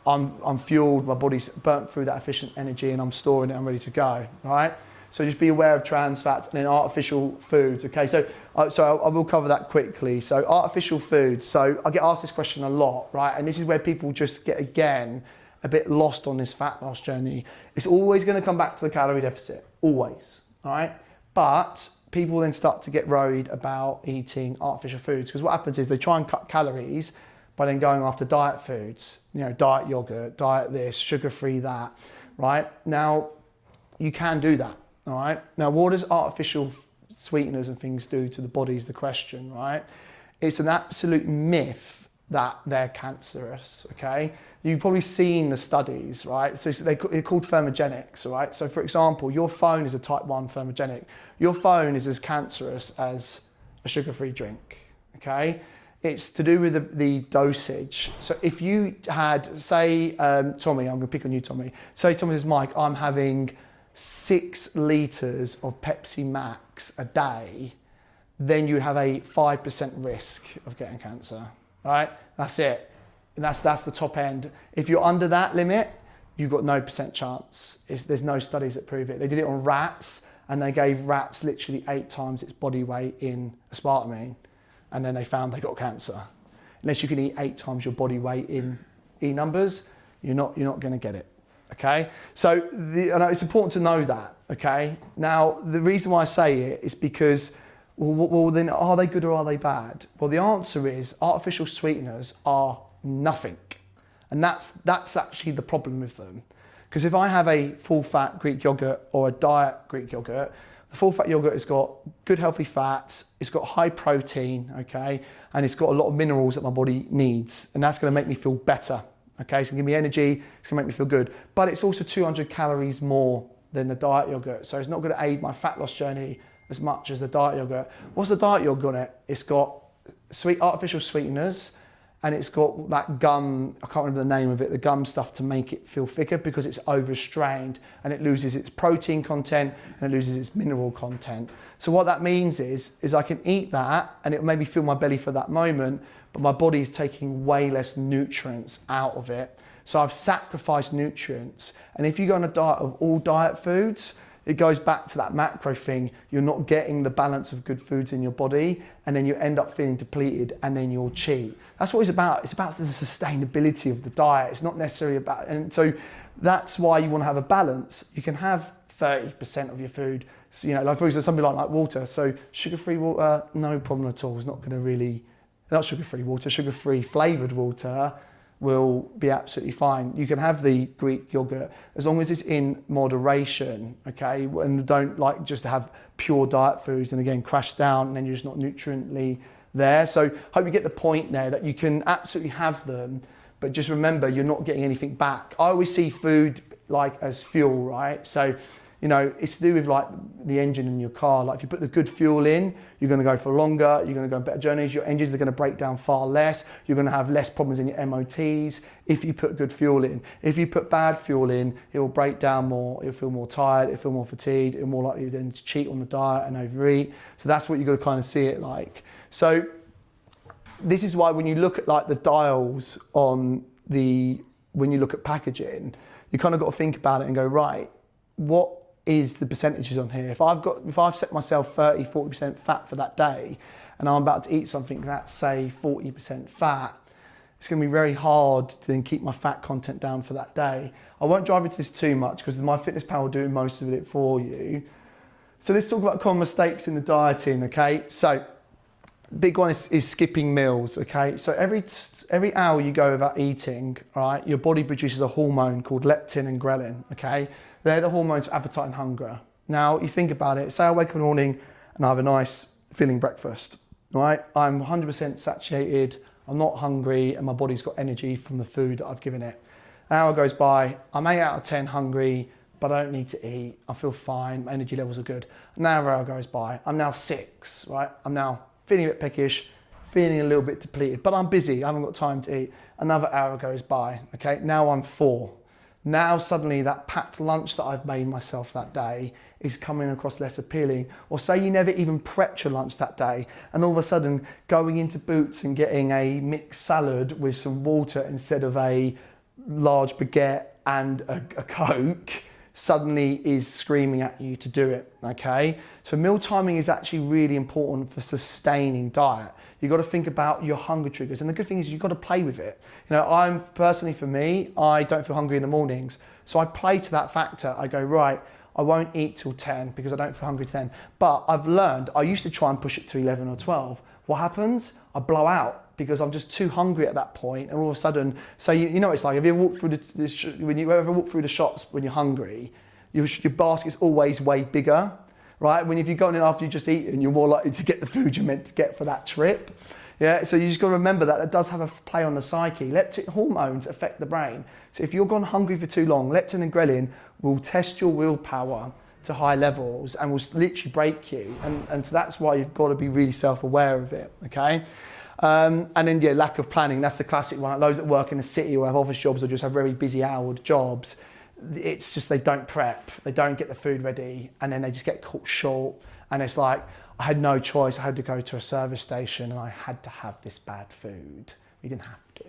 I'm fueled, my body's burnt through that efficient energy and I'm storing it, I'm ready to go, right? So just be aware of trans fats and then artificial foods, okay? So I will cover that quickly. So artificial foods, so I get asked this question a lot, right? And this is where people just get, again, a bit lost on this fat loss journey. It's always going to come back to the calorie deficit, always, all right? But people then start to get worried about eating artificial foods because what happens is they try and cut calories by then going after diet foods, you know, diet yogurt, diet this, sugar-free that, right? Now, you can do that, all right? Now, what does artificial sweeteners and things do to the body is the question, right? It's an absolute myth that they're cancerous, okay? You've probably seen the studies, right? So they're called thermogenics, right? So for example, your phone is a type 1 thermogenic. Your phone is as cancerous as a sugar-free drink, okay? It's to do with the dosage. So if you had, say, Tommy, I'm gonna pick on you, Tommy. Say Tommy says, Mike, I'm having 6 litres of Pepsi Max a day, then you have a 5% risk of getting cancer, right? That's it. And that's the top end. If you're under that limit, you've got no % chance. There's no studies that prove it. They did it on rats and they gave rats literally 8 times its body weight in aspartame and then they found they got cancer. Unless you can eat 8 times your body weight in E numbers, you're not gonna get it, okay? So it's important to know that, okay? Now, the reason why I say it is because, well then are they good or are they bad? Well, the answer is artificial sweeteners are nothing. And that's actually the problem with them. Because if I have a full fat Greek yogurt or a diet Greek yogurt, the full fat yogurt has got good healthy fats, it's got high protein, okay? And it's got a lot of minerals that my body needs. And that's gonna make me feel better, okay? It's gonna give me energy, it's gonna make me feel good. But it's also 200 calories more than the diet yogurt. So it's not gonna aid my fat loss journey as much as the diet yogurt. What's the diet yogurt on it? It's got artificial sweeteners, and it's got that gum, I can't remember the name of it, the gum stuff to make it feel thicker because it's overstrained and it loses its protein content and it loses its mineral content. So what that means is I can eat that and it will maybe fill my belly for that moment, but my body is taking way less nutrients out of it. So I've sacrificed nutrients. And if you go on a diet of all diet foods, it goes back to that macro thing. You're not getting the balance of good foods in your body and then you end up feeling depleted and then you'll cheat. That's what it's about. It's about the sustainability of the diet. It's not necessarily about, and so that's why you want to have a balance. You can have 30% of your food, so, you know, like for example, something like water. So sugar-free water, no problem at all. It's not going to really, not sugar-free water, sugar-free flavored water will be absolutely fine. You can have the Greek yogurt as long as it's in moderation, okay? And don't like just to have pure diet foods and again crash down and then you're just not nutriently there. So hope you get the point there that you can absolutely have them, but just remember you're not getting anything back. I always see food like as fuel, right? So, you know, it's to do with like the engine in your car. Like if you put the good fuel in, you're going to go for longer, you're going to go on better journeys, your engines are going to break down far less, you're going to have less problems in your MOTs if you put good fuel in. If you put bad fuel in, it will break down more, you'll feel more tired, you'll feel more fatigued, you're more likely then to cheat on the diet and overeat. So that's what you've got to kind of see it like. So this is why when you look at like the dials on when you look at packaging, you kind of got to think about it and go, right, what is the percentages on here? If I've set myself 30-40% fat for that day and I'm about to eat something that's say 40% fat, it's going to be very hard to then keep my fat content down for that day. I won't drive into this too much because MyFitnessPal will do most of it for you. So let's talk about common mistakes in the dieting, okay? So big one is skipping meals, okay? So every hour you go without eating, right, your body produces a hormone called leptin and ghrelin, okay? They're the hormones for appetite and hunger. Now, you think about it, say I wake up in the morning and I have a nice filling breakfast, right? I'm 100% satiated, I'm not hungry, and my body's got energy from the food that I've given it. An hour goes by, I'm 8 out of 10 hungry, but I don't need to eat, I feel fine, my energy levels are good. Another hour goes by, I'm now 6, right? I'm now feeling a bit peckish, feeling a little bit depleted, but I'm busy, I haven't got time to eat. Another hour goes by, okay? Now I'm 4. Now suddenly that packed lunch that I've made myself that day is coming across less appealing. Or say you never even prepped your lunch that day, and all of a sudden going into Boots and getting a mixed salad with some water instead of a large baguette and a Coke suddenly is screaming at you to do it, okay? So meal timing is actually really important for sustaining diet. You've got to think about your hunger triggers, and the good thing is you've got to play with it. You know, for me, I don't feel hungry in the mornings, so I play to that factor. I go, right, I won't eat till 10 because I don't feel hungry till 10. But I've learned, I used to try and push it to 11 or 12. What happens? I blow out because I'm just too hungry at that point, and all of a sudden, so you know what it's like, have you ever walked through when you ever walk through the shops when you're hungry, your basket's always way bigger, right? If you're going in after you just eaten, you're more likely to get the food you're meant to get for that trip. Yeah, so you just got to remember that it does have a play on the psyche. Leptin hormones affect the brain. So if you're gone hungry for too long, leptin and ghrelin will test your willpower to high levels and will literally break you. And so that's why you've got to be really self-aware of it, okay? And then, yeah, lack of planning. That's the classic one. Those that work in the city or have office jobs or just have very busy houred jobs, it's just they don't prep, they don't get the food ready, and then they just get caught short. And it's like, I had no choice. I had to go to a service station and I had to have this bad food. We didn't have to,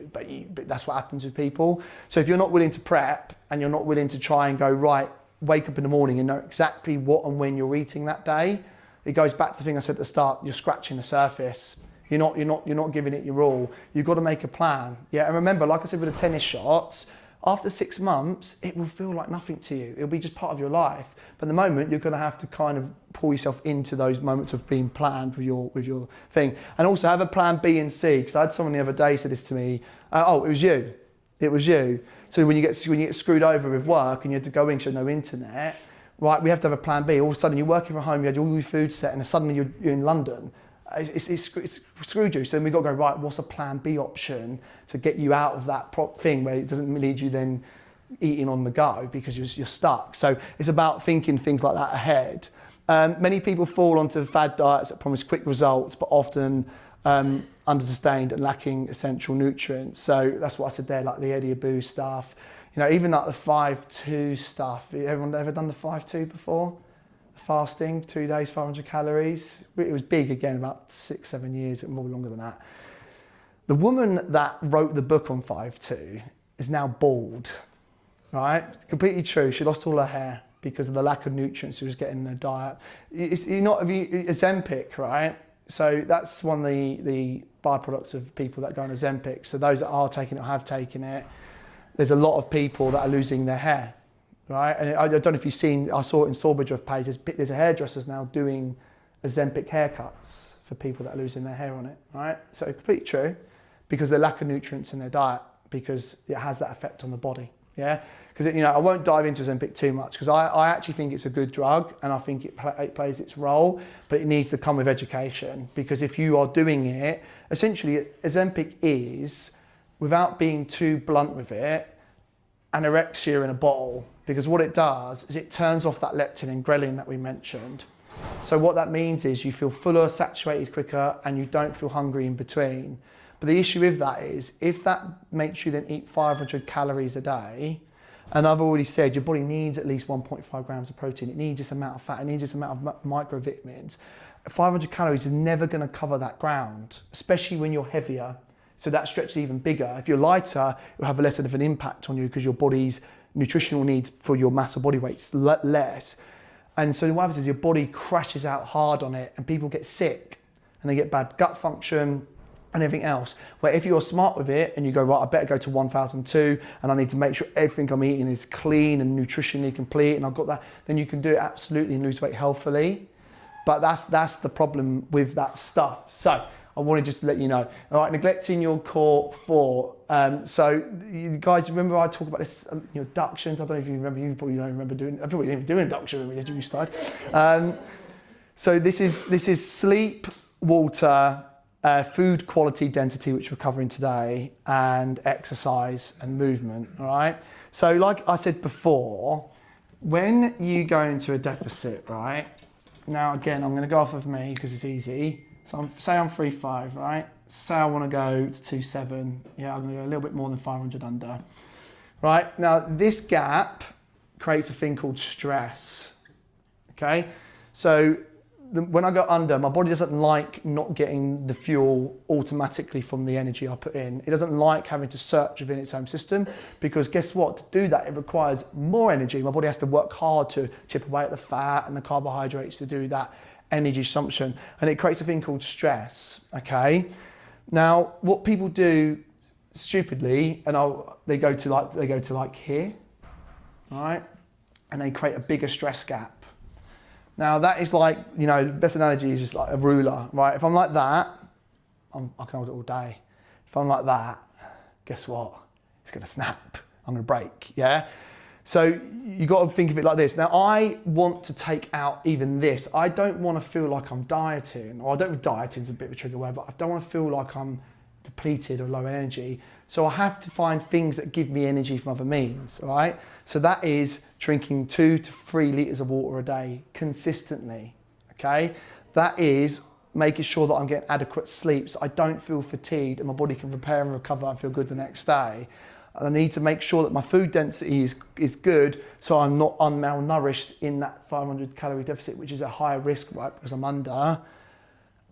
but that's what happens with people. So if you're not willing to prep and you're not willing to try and go, right, wake up in the morning and know exactly what and when you're eating that day, it goes back to the thing I said at the start, you're scratching the surface. You're not giving it your all. You've got to make a plan. Yeah, and remember, like I said with the tennis shots, after 6 months, it will feel like nothing to you. It'll be just part of your life. But at the moment, you're going to have to kind of pull yourself into those moments of being planned with your thing. And also have a plan B and C, because I had someone the other day say this to me, oh, it was you. It was you. So when you get screwed over with work and you had to go in, you had no internet, right, we have to have a plan B. All of a sudden, you're working from home, you had all your food set, and suddenly you're in London. It's screwed you. So then we've got to go, right, what's a plan B option to get you out of that thing where it doesn't lead you then eating on the go because you're stuck. So it's about thinking things like that ahead. Many people fall onto fad diets that promise quick results, but often under-sustained and lacking essential nutrients. So that's what I said there, like the Eddie Abu stuff. You know, even like the 5-2 stuff. Everyone ever done the 5-2 before? Fasting, 2 days, 500 calories. It was big again, about 6-7 years, more longer than that. The woman that wrote the book on 5-2 is now bald, right? Completely true. She lost all her hair because of the lack of nutrients she was getting in her diet. Ozempic, right? So that's one of the byproducts of people that go on Ozempic. So those that are taking it or have taken it, there's a lot of people that are losing their hair. Right, and I don't know if you've seen, I saw it in Sawbridge page, there's a hairdressers now doing Ozempic haircuts for people that are losing their hair on it, right? So completely true, because they lack of nutrients in their diet, because it has that effect on the body, yeah? Because, you know, I won't dive into Ozempic too much, because I actually think it's a good drug, and I think it plays its role, but it needs to come with education, because if you are doing it, essentially Ozempic is, without being too blunt with it, anorexia in a bottle, because what it does is it turns off that leptin and ghrelin that we mentioned. So what that means is you feel fuller, saturated quicker, and you don't feel hungry in between. But the issue with that is if that makes you then eat 500 calories a day, and I've already said your body needs at least 1.5 grams of protein, it needs this amount of fat, it needs this amount of microvitamins. 500 calories is never going to cover that ground, especially when you're heavier. So that stretch is even bigger. If you're lighter, it'll have less of an impact on you because your body's nutritional needs for your mass of body weight is less. And so what happens is your body crashes out hard on it and people get sick and they get bad gut function and everything else. Where if you're smart with it and you go, right, I better go to 1002 and I need to make sure everything I'm eating is clean and nutritionally complete and I've got that, then you can do it absolutely and lose weight healthily. But that's the problem with that stuff. So I wanted just to let you know. All right, neglecting your core 4. So you guys remember I talked about this, inductions. I don't know if you remember, you probably don't remember doing, I probably didn't even do induction when we started. So this is sleep, water, food quality density, which we're covering today, and exercise and movement, all right? So like I said before, when you go into a deficit, right? Now again, I'm gonna go off of me because it's easy. So say I'm 3.5, right? So say I want to go to 2.7. Yeah, I'm going to go a little bit more than 500 under. right? Now, this gap creates a thing called stress, okay? So when I go under, my body doesn't like not getting the fuel automatically from the energy I put in. It doesn't like having to search within its own system, because guess what? To do that, it requires more energy. My body has to work hard to chip away at the fat and the carbohydrates to do that energy assumption. And it creates a thing called stress, okay? Now, what people do stupidly, and they go to like here, all right? And they create a bigger stress gap. Now that is like, you know, the best analogy is just like a ruler, right? If I'm like that, I can hold it all day. If I'm like that, guess what? It's gonna snap, I'm gonna break, yeah? So you gotta think of it like this. Now I want to take out even this. I don't wanna feel like I'm dieting, or I don't, dieting's a bit of a trigger word, but I don't wanna feel like I'm depleted or low energy. So I have to find things that give me energy from other means, all right? So that is drinking 2 to 3 litres of water a day consistently, okay? That is making sure that I'm getting adequate sleep so I don't feel fatigued and my body can repair and recover and feel good the next day. And I need to make sure that my food density is good so I'm not malnourished in that 500 calorie deficit, which is a higher risk, right, because I'm under.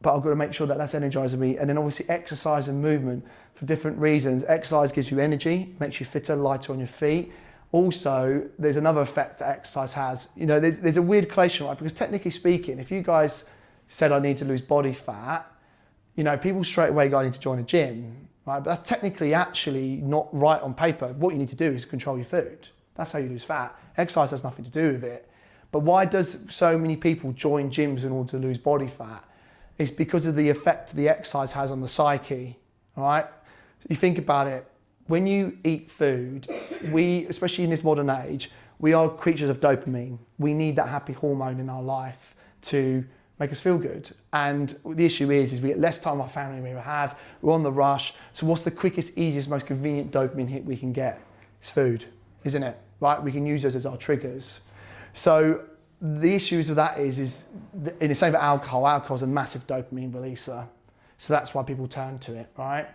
But I've got to make sure that that's energizing me. And then obviously exercise and movement for different reasons. Exercise gives you energy, makes you fitter, lighter on your feet. Also, there's another effect that exercise has. You know, there's a weird correlation, right? Because technically speaking, if you guys said I need to lose body fat, you know, people straight away go, I need to join a gym, right? But that's technically actually not right on paper. What you need to do is control your food. That's how you lose fat. Exercise has nothing to do with it. But why does so many people join gyms in order to lose body fat? It's because of the effect the exercise has on the psyche, all right? So you think about it, when you eat food, we, especially in this modern age, we are creatures of dopamine. We need that happy hormone in our life to make us feel good. And the issue is we get less time with our family than we have, we're on the rush. So what's the quickest, easiest, most convenient dopamine hit we can get? It's food, isn't it? Right, we can use those as our triggers. So the issues with that is in the same with alcohol. Alcohol is a massive dopamine releaser. So that's why people turn to it, right?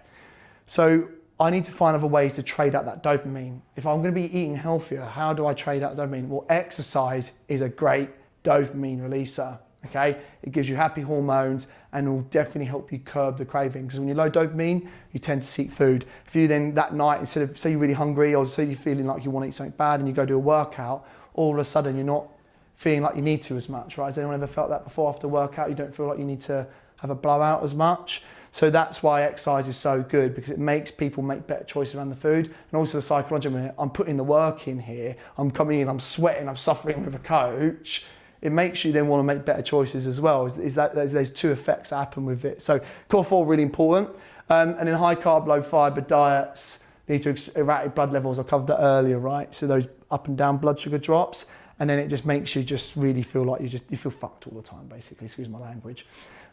So I need to find other ways to trade out that dopamine. If I'm going to be eating healthier, how do I trade out dopamine? Well, exercise is a great dopamine releaser, okay? It gives you happy hormones and will definitely help you curb the craving. Because when you're low dopamine, you tend to seek food. If you then that night, instead of, say you're really hungry or say you're feeling like you want to eat something bad and you go do a workout, all of a sudden you're not feeling like you need to as much, right? Has anyone ever felt that before after workout? You don't feel like you need to have a blowout as much. So that's why exercise is so good, because it makes people make better choices around the food. And also the psychological, I'm putting the work in here, I'm coming in, I'm sweating, I'm suffering with a coach. It makes you then want to make better choices as well. Is that there's two effects that happen with it. So core 4 really important. And then high carb, low fiber diets lead to erratic blood levels. I covered that earlier, right? So those up and down blood sugar drops. And then it just makes you just really feel like you feel fucked all the time, basically, excuse my language.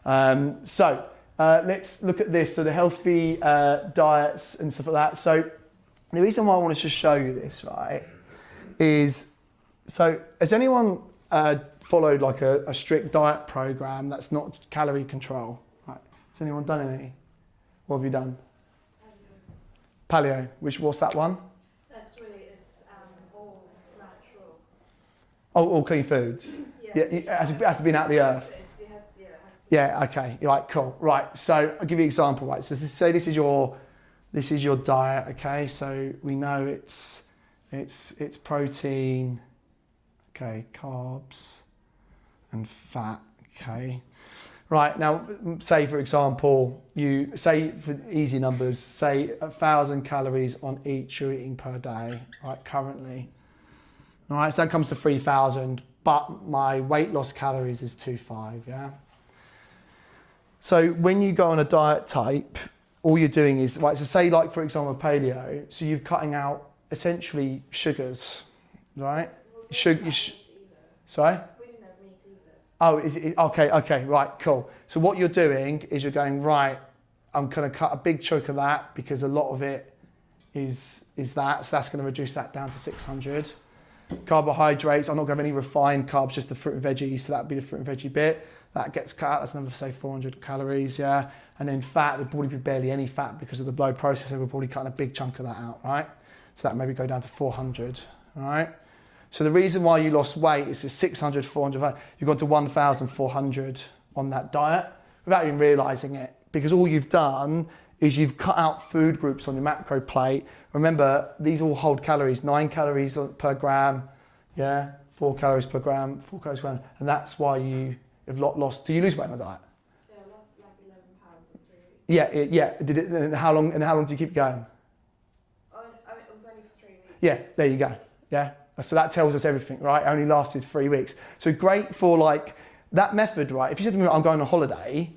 Let's look at this. So the healthy diets and stuff like that. So the reason why I wanted to show you this, right, is, so has anyone followed like a strict diet program that's not calorie control? Right. Has anyone done any? What have you done? Paleo. What's that one? Oh, all clean foods. Yeah, it has to be out of the earth. Yeah. Okay. Right. Cool. Right. So I'll give you an example. Right. So say this is your diet. Okay. So we know it's protein. Okay. Carbs and fat. Okay. Right. Now, say for example, you say for easy numbers, say 1,000 calories on each you're eating per day. Right. Currently. All right, so that comes to 3,000, but my weight loss calories is 2,500, yeah? So when you go on a diet type, all you're doing is, right, so say like, for example, paleo, so you're cutting out essentially sugars, right? Sorry? We didn't have meat either. Oh, is it, okay, right, cool. So what you're doing is you're going, right, I'm gonna cut a big chunk of that because a lot of it is that, so that's gonna reduce that down to 600. Carbohydrates, I'm not going to have any refined carbs, just the fruit and veggies, so that'd be the fruit and veggie bit. That gets cut out, that's another, say, 400 calories, yeah? And then fat, there'd probably be barely any fat because of the blow process, so we're probably cutting a big chunk of that out, right? So that maybe go down to 400, all right? So the reason why you lost weight is 600, 400, you've gone to 1,400 on that diet without even realizing it, because all you've done is you've cut out food groups on your macro plate. Remember, these all hold calories, 9 calories per gram, yeah, 4 calories per gram, 4 calories per gram, and that's why you have lost. Do you lose weight on the diet? Yeah, I lost like 11 pounds in 3 weeks. Yeah. Did it? And how long do you keep going? Oh, it was only for 3 weeks. Yeah, there you go. Yeah. So that tells us everything, right? It only lasted 3 weeks. So great for like that method, right? If you said to me, I'm going on holiday,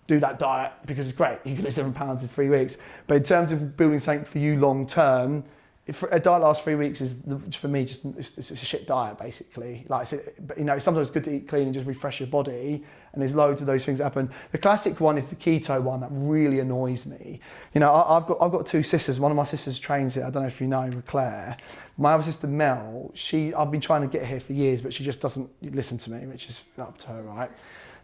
do that diet because it's great. You can lose 7 pounds in 3 weeks. But in terms of building something for you long term, if a diet lasts 3 weeks is for me just it's a shit diet basically. Like I said, but you know, sometimes it's good to eat clean and just refresh your body. And there's loads of those things that happen. The classic one is the keto one that really annoys me. You know, I've got 2 sisters. One of my sisters trains it. I don't know if you know, Claire. My other sister Mel, I've been trying to get her here for years, but she just doesn't listen to me, which is up to her, right?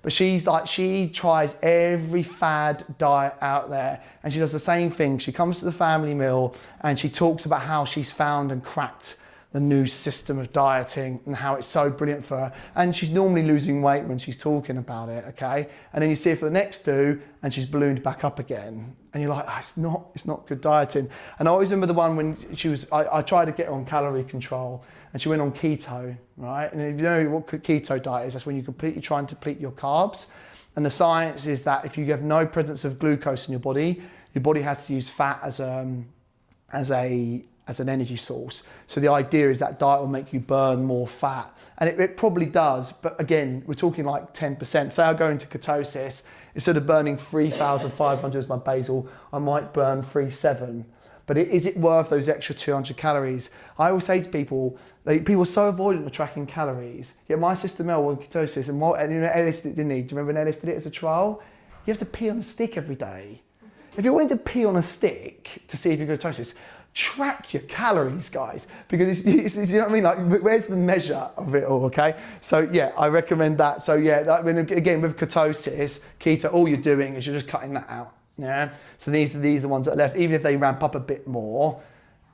But she tries every fad diet out there, and she does the same thing. She comes to the family meal and she talks about how she's found and cracked the new system of dieting and how it's so brilliant for her. And she's normally losing weight when she's talking about it, okay? And then you see her for the next 2 and she's ballooned back up again. And you're like, oh, it's not good dieting. And I always remember the one when I tried to get her on calorie control and she went on keto, right? And if you know what keto diet is, that's when you completely try and deplete your carbs. And the science is that if you have no presence of glucose in your body has to use fat as an energy source. So the idea is that diet will make you burn more fat. And it probably does, but again, we're talking like 10%. Say I go into ketosis, instead of burning 3,500 as my basal, I might burn 3,700. But is it worth those extra 200 calories? I always say to people, people are so avoidant of tracking calories. Yet my sister Mel was ketosis, and you know, Ellis didn't he? Do you remember when Ellis did it as a trial? You have to pee on a stick every day. If you're wanting to pee on a stick to see if you're ketosis, track your calories, guys, because you know what I mean? Like, where's the measure of it all, okay? So yeah, I recommend that. So yeah, again, with ketosis, keto, all you're doing is you're just cutting that out, yeah? So these are the ones that are left. Even if they ramp up a bit more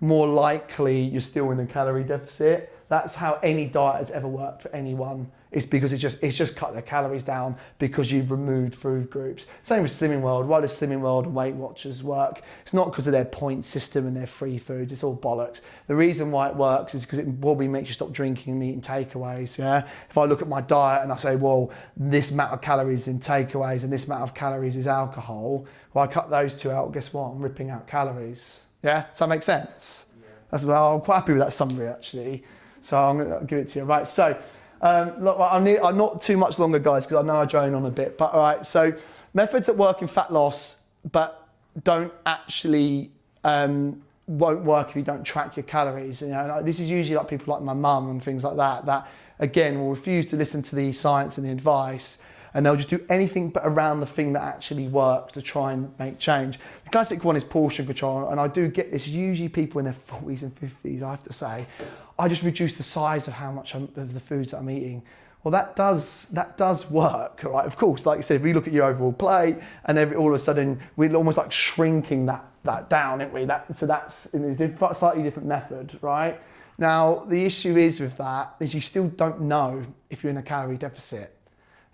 likely you're still in a calorie deficit. That's how any diet has ever worked for anyone. It's because it's just cut their calories down because you've removed food groups. Same with Slimming World. Why does Slimming World and Weight Watchers work? It's not because of their point system and their free foods. It's all bollocks. The reason why it works is because it probably makes you stop drinking and eating takeaways. Yeah. If I look at my diet and I say, well, this amount of calories in takeaways and this amount of calories is alcohol. Well, I cut those 2 out. Guess what? I'm ripping out calories. Yeah. Does that make sense? Yeah. That's well. I'm quite happy with that summary actually. So I'm going to give it to you. Right. So. Look, I'm not too much longer, guys, because I know I drone on a bit. But all right, so methods that work in fat loss, but don't actually won't work if you don't track your calories. You know, this is usually like people like my mum and things like that. That again will refuse to listen to the science and the advice, and they'll just do anything but around the thing that actually works to try and make change. The classic one is portion control, and I do get this. Usually people in their 40s and 50s, I have to say. I just reduce the size of how much of the foods that I'm eating. Well, that does work, right? Of course, like you said, if we look at your overall plate and all of a sudden we're almost like shrinking that down, aren't we? So that's a slightly different method, right? Now, the issue is with that is you still don't know if you're in a calorie deficit.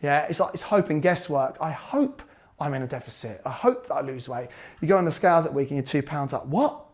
Yeah, it's hope and guesswork. I hope I'm in a deficit. I hope that I lose weight. You go on the scales that week and you're 2 pounds up. What?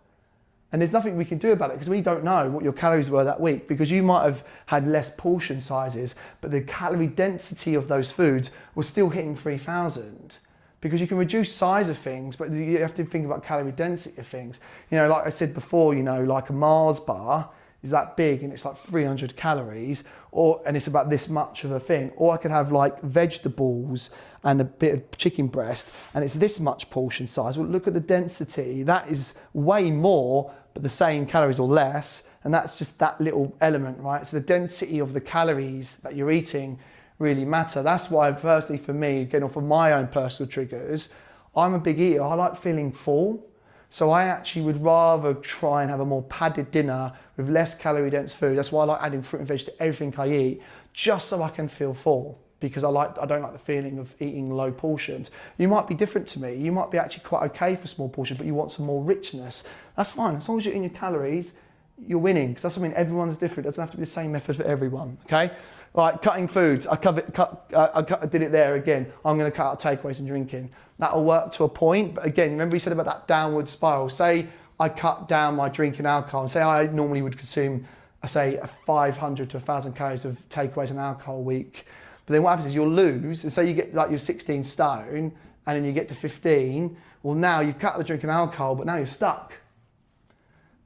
And there's nothing we can do about it because we don't know what your calories were that week because you might have had less portion sizes, but the calorie density of those foods was still hitting 3,000 because you can reduce size of things, but you have to think about calorie density of things. You know, like I said before, you know, like a Mars bar is that big and it's like 300 calories and it's about this much of a thing. Or I could have like vegetables and a bit of chicken breast and it's this much portion size. Well, look at the density. That is way more, but the same calories or less. And that's just that little element, right? So the density of the calories that you're eating really matter. That's why personally for me, getting off of my own personal triggers, I'm a big eater. I like feeling full. So I actually would rather try and have a more padded dinner with less calorie dense food. That's why I like adding fruit and veg to everything I eat, just so I can feel full. because I don't like the feeling of eating low portions. You might be different to me. You might be actually quite okay for small portions, but you want some more richness. That's fine. As long as you're in your calories, you're winning, because that's what I mean. Everyone's different. It doesn't have to be the same method for everyone, okay? Right, cutting foods. I did it there again. I'm going to cut out takeaways and drinking. That'll work to a point, but again, remember we said about that downward spiral. Say I cut down my drinking alcohol, and say I normally would consume, say, 500 to 1,000 calories of takeaways and alcohol a week. But then what happens is you'll lose, and say you get like you're 16 stone, and then you get to 15. Well, now you've cut the drinking alcohol, but now you're stuck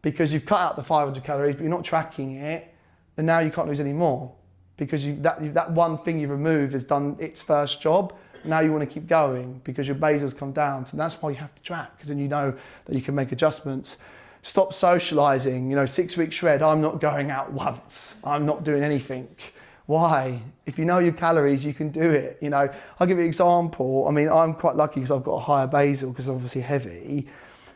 because you've cut out the 500 calories, but you're not tracking it, and now you can't lose any more because that one thing you've removed has done its first job. Now you want to keep going because your basal's come down. So that's why you have to track, because then you know that you can make adjustments. Stop socializing. 6 week shred. I'm not going out once. I'm not doing anything. Why? If you know your calories, you can do it. I'll give you an example. I mean, I'm quite lucky because I've got a higher basal because I'm obviously heavy.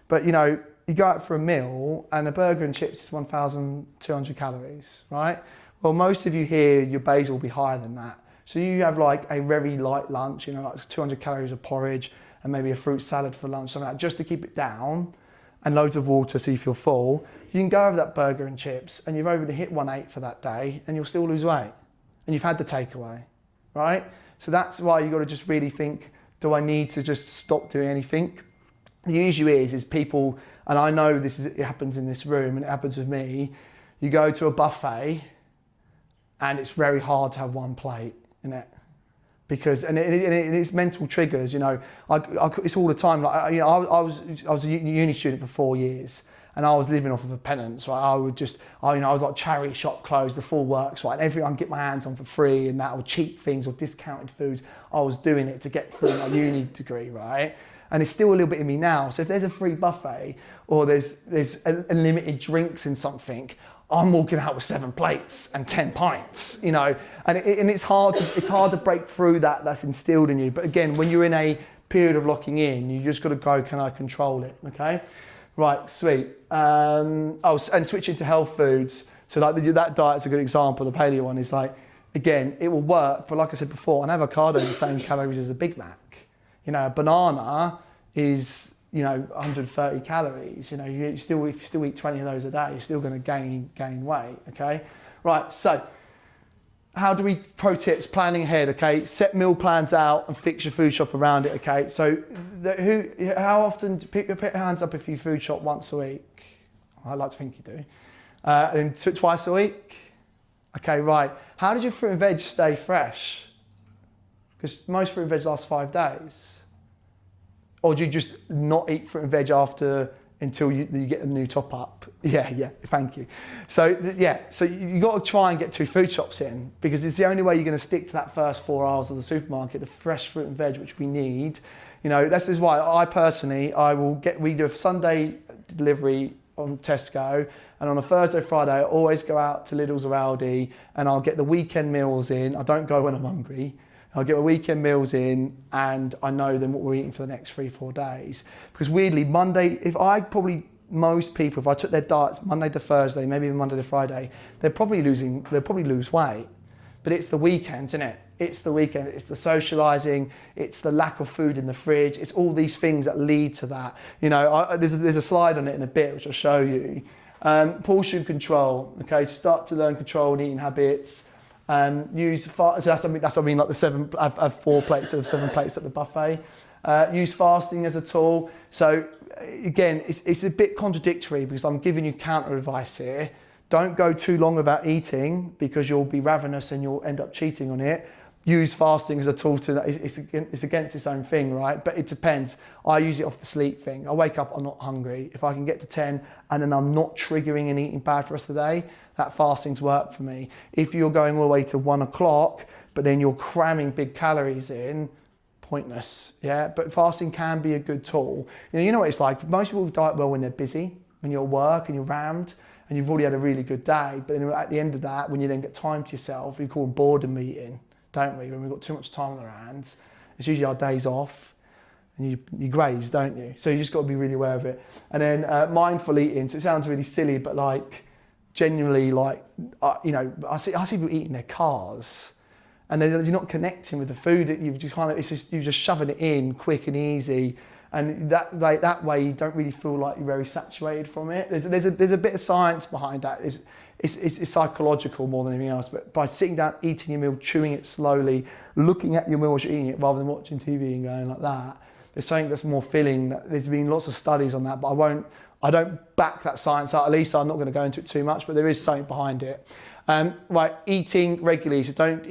But you go out for a meal and a burger and chips is 1,200 calories, right? Well, most of you here, your basal will be higher than that. So you have like a very light lunch, like 200 calories of porridge and maybe a fruit salad for lunch, something like that, just to keep it down, and loads of water so you feel full. You can go over that burger and chips and you've already hit 1.8 for that day and you'll still lose weight. And you've had the takeaway, right? So that's why you've got to just really think, do I need to just stop doing anything? The issue is people, and I know it happens in this room and it happens with me, you go to a buffet and it's very hard to have one plate, isn't it? Because, and it's mental triggers, it's all the time. Like, I was a uni student for 4 years, and I was living off of a penance, right? I was like charity shop closed, the full works, right? And everything I can get my hands on for free and that, or cheap things or discounted foods, I was doing it to get through my uni degree, right? And it's still a little bit in me now. So if there's a free buffet or there's unlimited drinks in something, I'm walking out with 7 plates and 10 pints, and it's hard to break through that's instilled in you. But again, when you're in a period of locking in, you just got to go, can I control it? Okay. Right, sweet. And switching to health foods. So like that diet's a good example. The paleo one is like, again, it will work, but like I said before, an avocado is the same calories as a Big Mac. A banana is 130 calories. If you still eat 20 of those a day, you're still going to gain weight. Okay, right. So how do we, pro tips, planning ahead, okay? Set meal plans out and fix your food shop around it, okay? So how often, put your hands up if you food shop once a week. I like to think you do. And twice a week? Okay, right. How does your fruit and veg stay fresh? Because most fruit and veg last 5 days. Or do you just not eat fruit and veg until you get a new top up? Yeah, thank you. So you got to try and get 2 food shops in, because it's the only way you're going to stick to that first 4 hours of the supermarket, the fresh fruit and veg which we need. This is why I personally, we do a Sunday delivery on Tesco, and on a Thursday, Friday, I always go out to Lidl's or Aldi, and I'll get the weekend meals in. I don't go when I'm hungry. I'll get my weekend meals in, and I know then what we're eating for the next 3-4 days. Because weirdly, Monday, most people, if I took their diets Monday to Thursday, maybe even Monday to Friday, they'll probably lose weight. But it's the weekend, isn't it? It's the weekend, it's the socialising, it's the lack of food in the fridge, it's all these things that lead to that. There's a slide on it in a bit, which I'll show you. Portion control, okay, start to learn control and eating habits. Use so that's what I mean, like have 4 plates of 7 plates at the buffet. Use fasting as a tool. So again, it's a bit contradictory because I'm giving you counter advice here. Don't go too long without eating because you'll be ravenous and you'll end up cheating on it. Use fasting as a tool it's against its own thing, right? But it depends. I use it off the sleep thing. I wake up, I'm not hungry. If I can get to 10 and then I'm not triggering and eating bad for the rest of the day, that fasting's worked for me. If you're going all the way to 1 o'clock, but then you're cramming big calories in, pointless, yeah? But fasting can be a good tool. You know what it's like? Most people diet well when they're busy, when you're at work and you're rammed, and you've already had a really good day. But then at the end of that, when you then get time to yourself, we call them boredom eating, don't we? When we've got too much time on our hands, it's usually our days off, and you graze, don't you? So you just got to be really aware of it. And then mindful eating. So it sounds really silly, but like genuinely, like I see people eating their cars, and then you're not connecting with the food. You're just shoving it in quick and easy, and that way you don't really feel like you're very saturated from it. There's a bit of science behind that. It's psychological more than anything else. But by sitting down, eating your meal, chewing it slowly, looking at your meal as you're eating it, rather than watching TV and going like that, there's something that's more filling. There's been lots of studies on that, but I don't back that science up. At least I'm not going to go into it too much, but there is something behind it. Right, eating regularly. So don't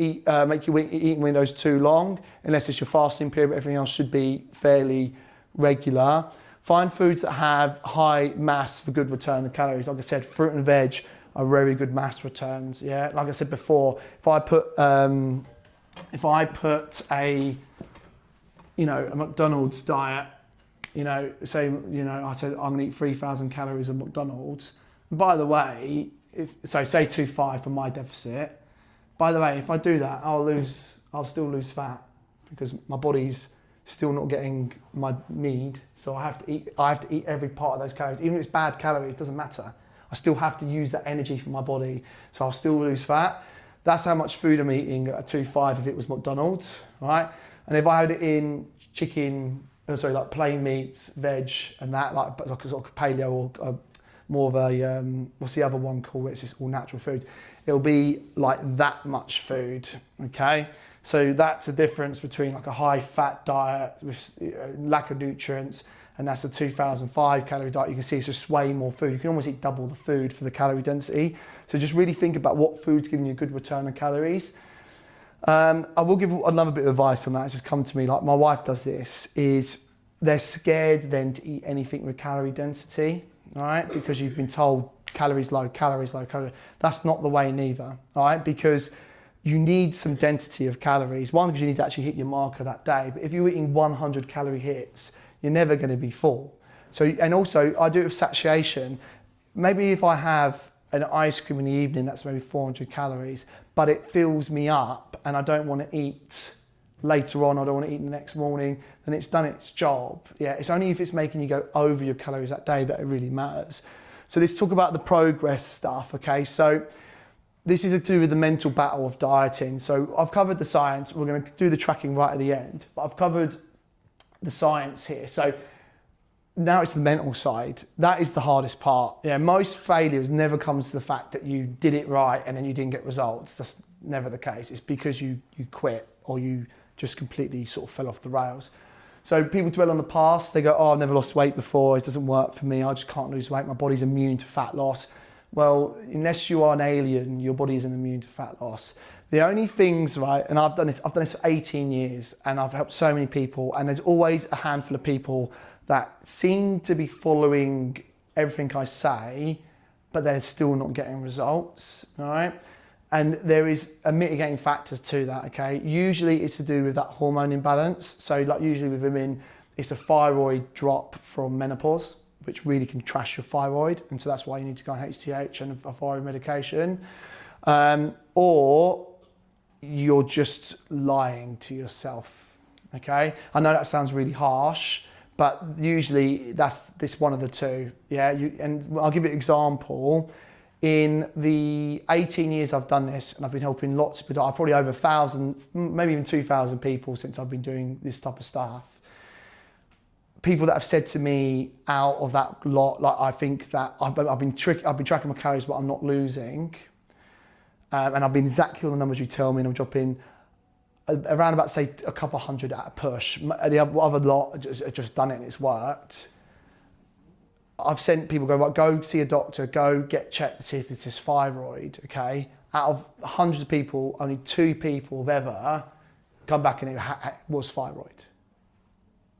make your eating windows too long, unless it's your fasting period, but everything else should be fairly regular. Find foods that have high mass for good return of calories. Like I said, fruit and veg are very good mass returns. Yeah, like I said before, if I put a McDonald's diet, say, I said I'm gonna eat 3,000 calories of McDonald's. And by the way, say 2.5 for my deficit. By the way, if I do that, I'll still lose fat because my body's still not getting my need. So I have to eat every part of those calories. Even if it's bad calories, it doesn't matter. I still have to use that energy from my body. So I'll still lose fat. That's how much food I'm eating at 2.5 if it was McDonald's, right? And if I had it in like plain meats, veg, and that, like sort of paleo or more of a, what's the other one called? It's just all natural food. It'll be like that much food, okay? So that's the difference between like a high fat diet with lack of nutrients, and that's a 2,005 calorie diet. You can see it's just way more food. You can almost eat double the food for the calorie density. So just really think about what food's giving you a good return on calories. I will give another bit of advice on that. It's just come to me, like my wife does this, is they're scared then to eat anything with calorie density, all right? Because you've been told calories low, calories low, calories. That's not the way neither, all right? Because you need some density of calories. One, because you need to actually hit your marker that day. But if you're eating 100 calorie hits, you're never going to be full. So, and also I do it with satiation. Maybe if I have an ice cream in the evening, that's maybe 400 calories, but it fills me up and I don't want to eat later on, I don't want to eat the next morning, then it's done its job. Yeah, it's only if it's making you go over your calories that day that it really matters. So let's talk about the progress stuff, okay? So this is to do with the mental battle of dieting. So I've covered the science, we're going to do the tracking right at the end, but I've covered the science here. So now it's the mental side. That is the hardest part. Yeah, most failures never comes to the fact that you did it right and then you didn't get results. That's never the case. It's because you quit or you just completely sort of fell off the rails. So people dwell on the past. They go, oh, I've never lost weight before. It doesn't work for me. I just can't lose weight. My body's immune to fat loss. Well, unless you are an alien, your body isn't immune to fat loss. The only things, right, and I've done this for 18 years and I've helped so many people, and there's always a handful of people that seem to be following everything I say, but they're still not getting results, all right? And there is a mitigating factors to that, okay? Usually it's to do with that hormone imbalance. So like usually with women, it's a thyroid drop from menopause, which really can trash your thyroid. And so that's why you need to go on HGH and a thyroid medication. Or you're just lying to yourself, okay? I know that sounds really harsh, but usually this one of the two, yeah? And I'll give you an example. In the 18 years I've done this, and I've been helping lots of people, probably over 1,000, maybe even 2,000 people since I've been doing this type of stuff. People that have said to me out of that lot, like I think that I've been tracking my calories, but I'm not losing. And I've been exactly on the numbers you tell me, and I'm dropping around about, say, a couple hundred at a push. The other lot have just done it and it's worked. I've sent people go see a doctor, go get checked to see if it's his thyroid, okay? Out of hundreds of people, only 2 people have ever come back and it was thyroid.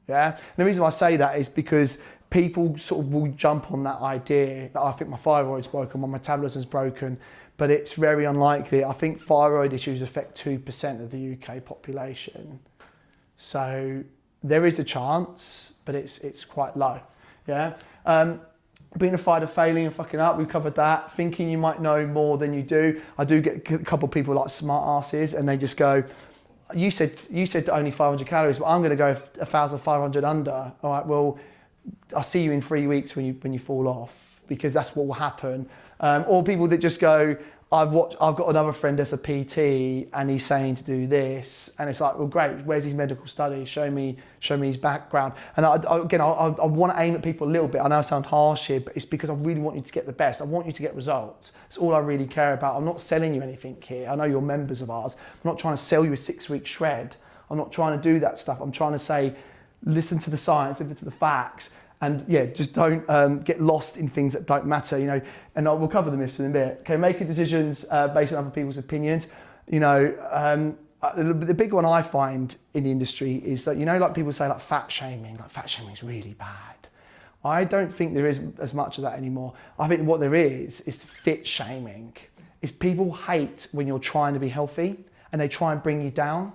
Yeah? And the reason why I say that is because people sort of will jump on that idea that I think my thyroid's broken, my metabolism's broken, but it's very unlikely. I think thyroid issues affect 2% of the UK population. So there is a chance, but it's quite low. Yeah. Being afraid of failing and fucking up, we've covered that. Thinking you might know more than you do. I do get a couple of people like smart asses and they just go, you said only 500 calories, but I'm going to go 1,500 under. All right, well, I'll see you in 3 weeks when you fall off, because that's what will happen. Or people that just go, I've got another friend that's a PT and he's saying to do this, and it's like, well, great, where's his medical studies? Show me his background. And I want to aim at people a little bit. I know I sound harsh here, but it's because I really want you to get the best. I want you to get results. It's all I really care about. I'm not selling you anything here. I know you're members of ours. I'm not trying to sell you a 6-week shred. I'm not trying to do that stuff. I'm trying to say, listen to the science, listen to the facts. And yeah, just don't get lost in things that don't matter, you know. And we'll cover the myths in a bit. Okay, making decisions based on other people's opinions. You know, the big one I find in the industry is that, you know, like people say like fat shaming is really bad. I don't think there is as much of that anymore. I think what there is fit shaming. Is people hate when you're trying to be healthy and they try and bring you down.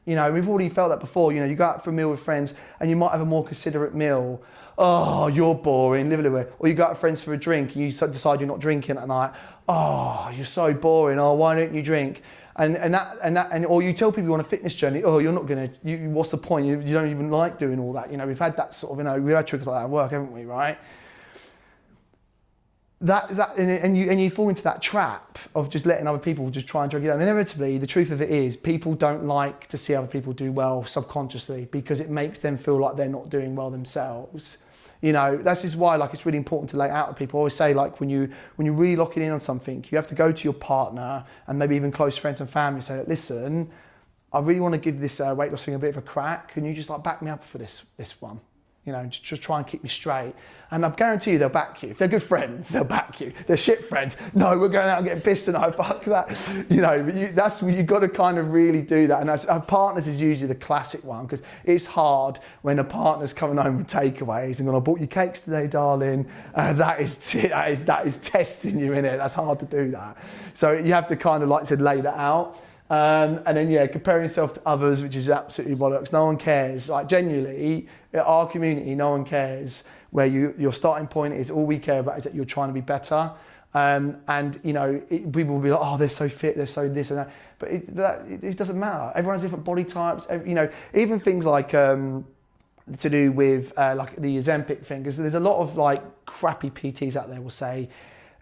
You know, we've already felt that before. You know, you go out for a meal with friends and you might have a more considerate meal. Oh, you're boring, live away. Or you go out with friends for a drink and you decide you're not drinking at night. Oh, you're so boring. Oh, why don't you drink? And or you tell people you're on a fitness journey. Oh, you're not gonna. What's the point? You don't even like doing all that. You know, we've had that sort of. You know, we've had triggers like that at work, haven't we? Right? And you fall into that trap of just letting other people just try and drag you down. And inevitably, the truth of it is, people don't like to see other people do well subconsciously because it makes them feel like they're not doing well themselves. You know, that's just why like it's really important to lay out to people. I always say like when you're really locking in on something, you have to go to your partner and maybe even close friends and family and say, listen, I really want to give this weight loss thing a bit of a crack. Can you just like back me up for this one? You know, just try and keep me straight. And I guarantee you they'll back you. If they're good friends, they'll back you. They're shit friends. No, we're going out and getting pissed tonight. Fuck that. You know, but you've got to kind of really do that. And our partners is usually the classic one because it's hard when a partner's coming home with takeaways and going, I bought you cakes today, darling. That is testing you, innit? That's hard to do that. So you have to kind of, like I said, lay that out. And then, yeah, comparing yourself to others, which is absolutely bollocks. No one cares. Like, genuinely, our community, no one cares. Where your starting point is, all we care about is that you're trying to be better. And, you know, people will be like, oh, they're so fit, they're so this and that. But it doesn't matter. Everyone has different body types. You know, even things like to do with like the Ozempic thing, because there's a lot of like crappy PTs out there will say,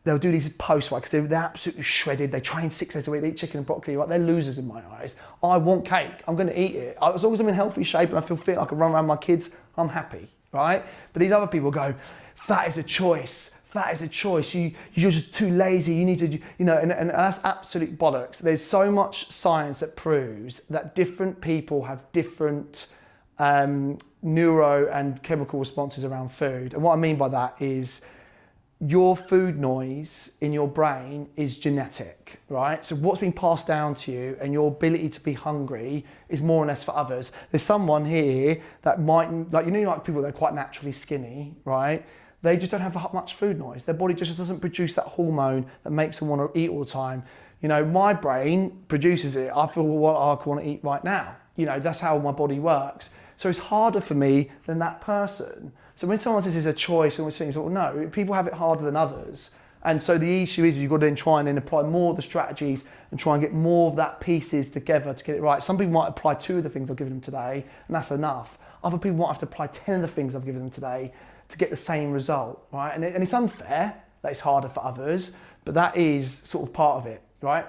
they'll do these posts, right? Because they're absolutely shredded. They train 6 days a week. They eat chicken and broccoli. Right? They're losers in my eyes. I want cake. I'm going to eat it. As long as I'm in healthy shape and I feel fit, I can run around my kids, I'm happy, right? But these other people go, fat is a choice. Fat is a choice. You're just too lazy. You need to, you know, and that's absolute bollocks. There's so much science that proves that different people have different neuro and chemical responses around food. And what I mean by that is, your food noise in your brain is genetic, right? So what's been passed down to you and your ability to be hungry is more or less for others. There's someone here that might, like, you know, like people that are quite naturally skinny, right? They just don't have much food noise. Their body just doesn't produce that hormone that makes them want to eat all the time. You know, my brain produces it. I feel what I want to eat right now. You know, that's how my body works. So it's harder for me than that person. So when someone says it's a choice and all these things, well, no, people have it harder than others. And so the issue is you've got to then try and then apply more of the strategies and try and get more of that pieces together to get it right. Some people might apply 2 of the things I've given them today, and that's enough. Other people might have to apply 10 of the things I've given them today to get the same result, right? And it's unfair that it's harder for others, but that is sort of part of it, right?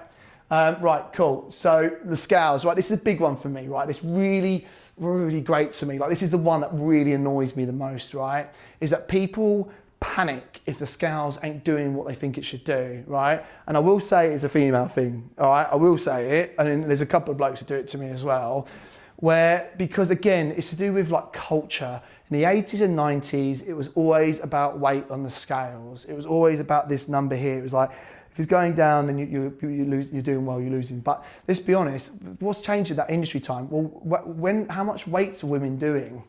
Right, cool. So the scales, right? This is a big one for me, right? It's really, really great to me. Like, this is the one that really annoys me the most, right? Is that people panic if the scales ain't doing what they think it should do, right? And I will say it's a female thing, all right? I will say it. And then there's a couple of blokes who do it to me as well, because again, it's to do with like culture. In the 80s and 90s, it was always about weight on the scales. It was always about this number here. It was like, if it's going down, then you lose, you're doing well, you're losing. But let's be honest, what's changed in that industry time? Well, how much weights are women doing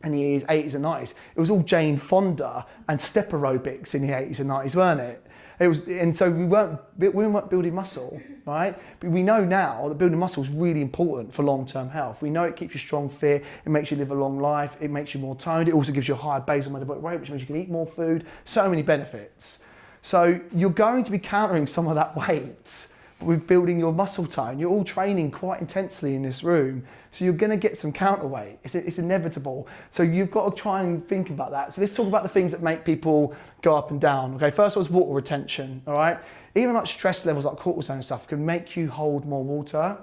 in the 80s and 90s? It was all Jane Fonda and step aerobics in the 80s and 90s, weren't it? And so women weren't building muscle, right? But we know now that building muscle is really important for long-term health. We know it keeps you strong, fit, it makes you live a long life, it makes you more toned, it also gives you a higher basal metabolic rate, which means you can eat more food, so many benefits. So you're going to be countering some of that weight with building your muscle tone. You're all training quite intensely in this room, so you're going to get some counterweight. It's inevitable. So you've got to try and think about that. So let's talk about the things that make people go up and down. Okay, first one is water retention. All right, even like stress levels like cortisol and stuff can make you hold more water.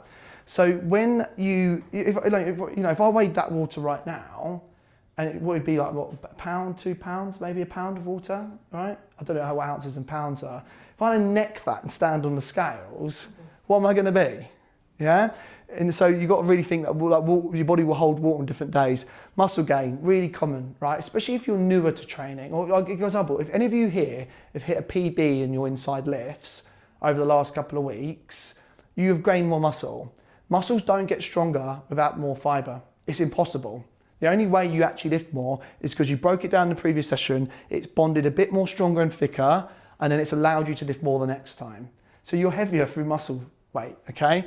So when if I weighed that water right now, and it would be like what, a pound, 2 pounds, maybe a pound of water, right? I don't know how ounces and pounds are. If I neck that and stand on the scales, what am I going to be? Yeah. And so you've got to really think that your body will hold water on different days. Muscle gain, really common, right? Especially if you're newer to training. Or like, for example, if any of you here have hit a PB in your inside lifts over the last couple of weeks, you have gained more muscle. Muscles don't get stronger without more fibre. It's impossible. The only way you actually lift more is because you broke it down in the previous session, it's bonded a bit more stronger and thicker, and then it's allowed you to lift more the next time. So you're heavier through muscle weight, okay?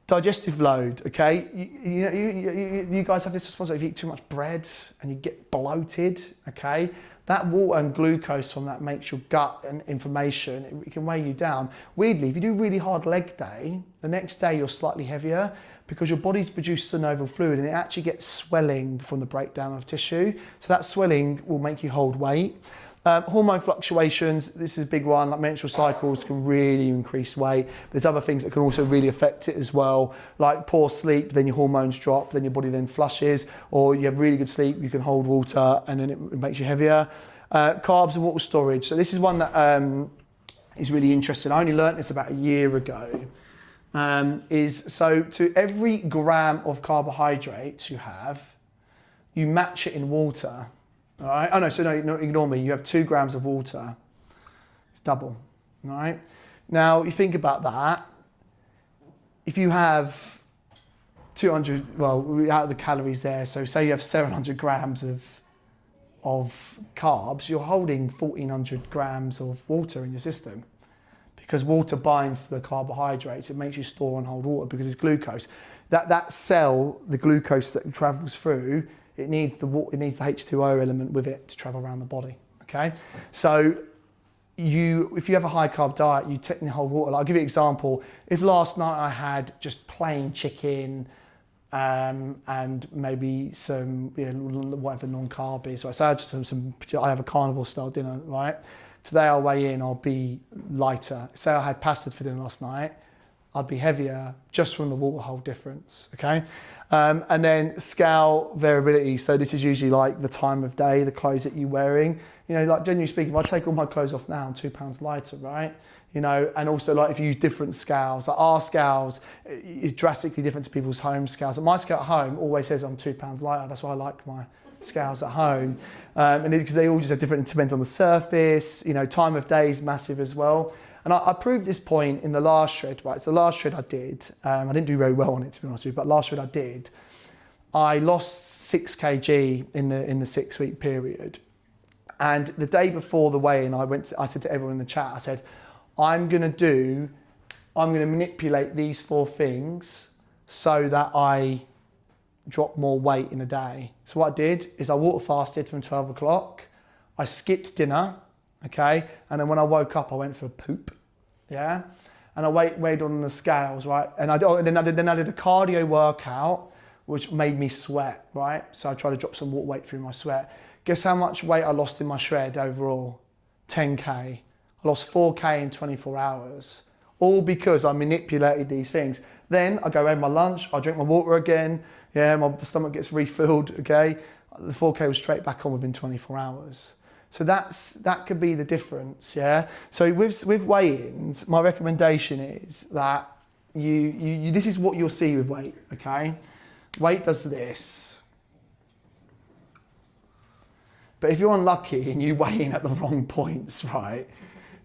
Digestive load, okay? You guys have this responsibility. If you eat too much bread and you get bloated, okay? That water and glucose from that makes your gut and inflammation, it can weigh you down. Weirdly, if you do really hard leg day, the next day you're slightly heavier because your body's produced synovial fluid and it actually gets swelling from the breakdown of tissue. So that swelling will make you hold weight. Hormone fluctuations, this is a big one, like menstrual cycles can really increase weight. There's other things that can also really affect it as well, like poor sleep, then your hormones drop, then your body then flushes, or you have really good sleep, you can hold water and then it makes you heavier. Carbs and water storage. So this is one that is really interesting. I only learned this about a year ago. So to every gram of carbohydrates you have, you match it in water. All right. Oh no, so no, ignore me. You have 2 grams of water. It's double. All right. Now you think about that. If you have 200, well, out of the calories there. So say you have 700 grams of carbs, you're holding 1400 grams of water in your system. Because water binds to the carbohydrates, it makes you store and hold water because it's glucose. That cell, the glucose that travels through, it needs the H2O element with it to travel around the body. Okay, so if you have a high carb diet, you technically hold water. Like, I'll give you an example. If last night I had just plain chicken and maybe some whatever non-carb is, right? So I had just I have a carnivore style dinner, right? Today I'll weigh in, I'll be lighter. Say I had pasta for dinner last night, I'd be heavier just from the water hold difference, okay? And then scale variability. So this is usually like the time of day, the clothes that you're wearing. You know, like generally speaking, if I take all my clothes off now, I'm 2 pounds lighter, right? You know, and also like if you use different scales, like our scales is drastically different to people's home scales. And my scale at home always says I'm 2 pounds lighter. That's why I like my scales at home. And because they all just have different, it depends on the surface, you know, time of day is massive as well. And I proved this point in the last shred, right? So the last shred I did, I didn't do very well on it to be honest with you, but last shred I did, I lost 6 kg in the 6-week period. And the day before the weigh-in, I said to everyone in the chat, I said, I'm gonna manipulate these 4 things so that I drop more weight in a day. So what I did is I water fasted from 12 o'clock, I skipped dinner, okay? And then when I woke up, I went for a poop, yeah? And I weighed on the scales, right? And then I did a cardio workout, which made me sweat, right? So I tried to drop some water weight through my sweat. Guess how much weight I lost in my shred overall? 10K. I lost 4K in 24 hours, all because I manipulated these things. Then I go have my lunch, I drink my water again, yeah, my stomach gets refilled, okay? The 4K was straight back on within 24 hours. So that could be the difference, yeah? So with weigh-ins, my recommendation is that this is what you'll see with weight, okay? Weight does this. But if you're unlucky and you weigh in at the wrong points, right,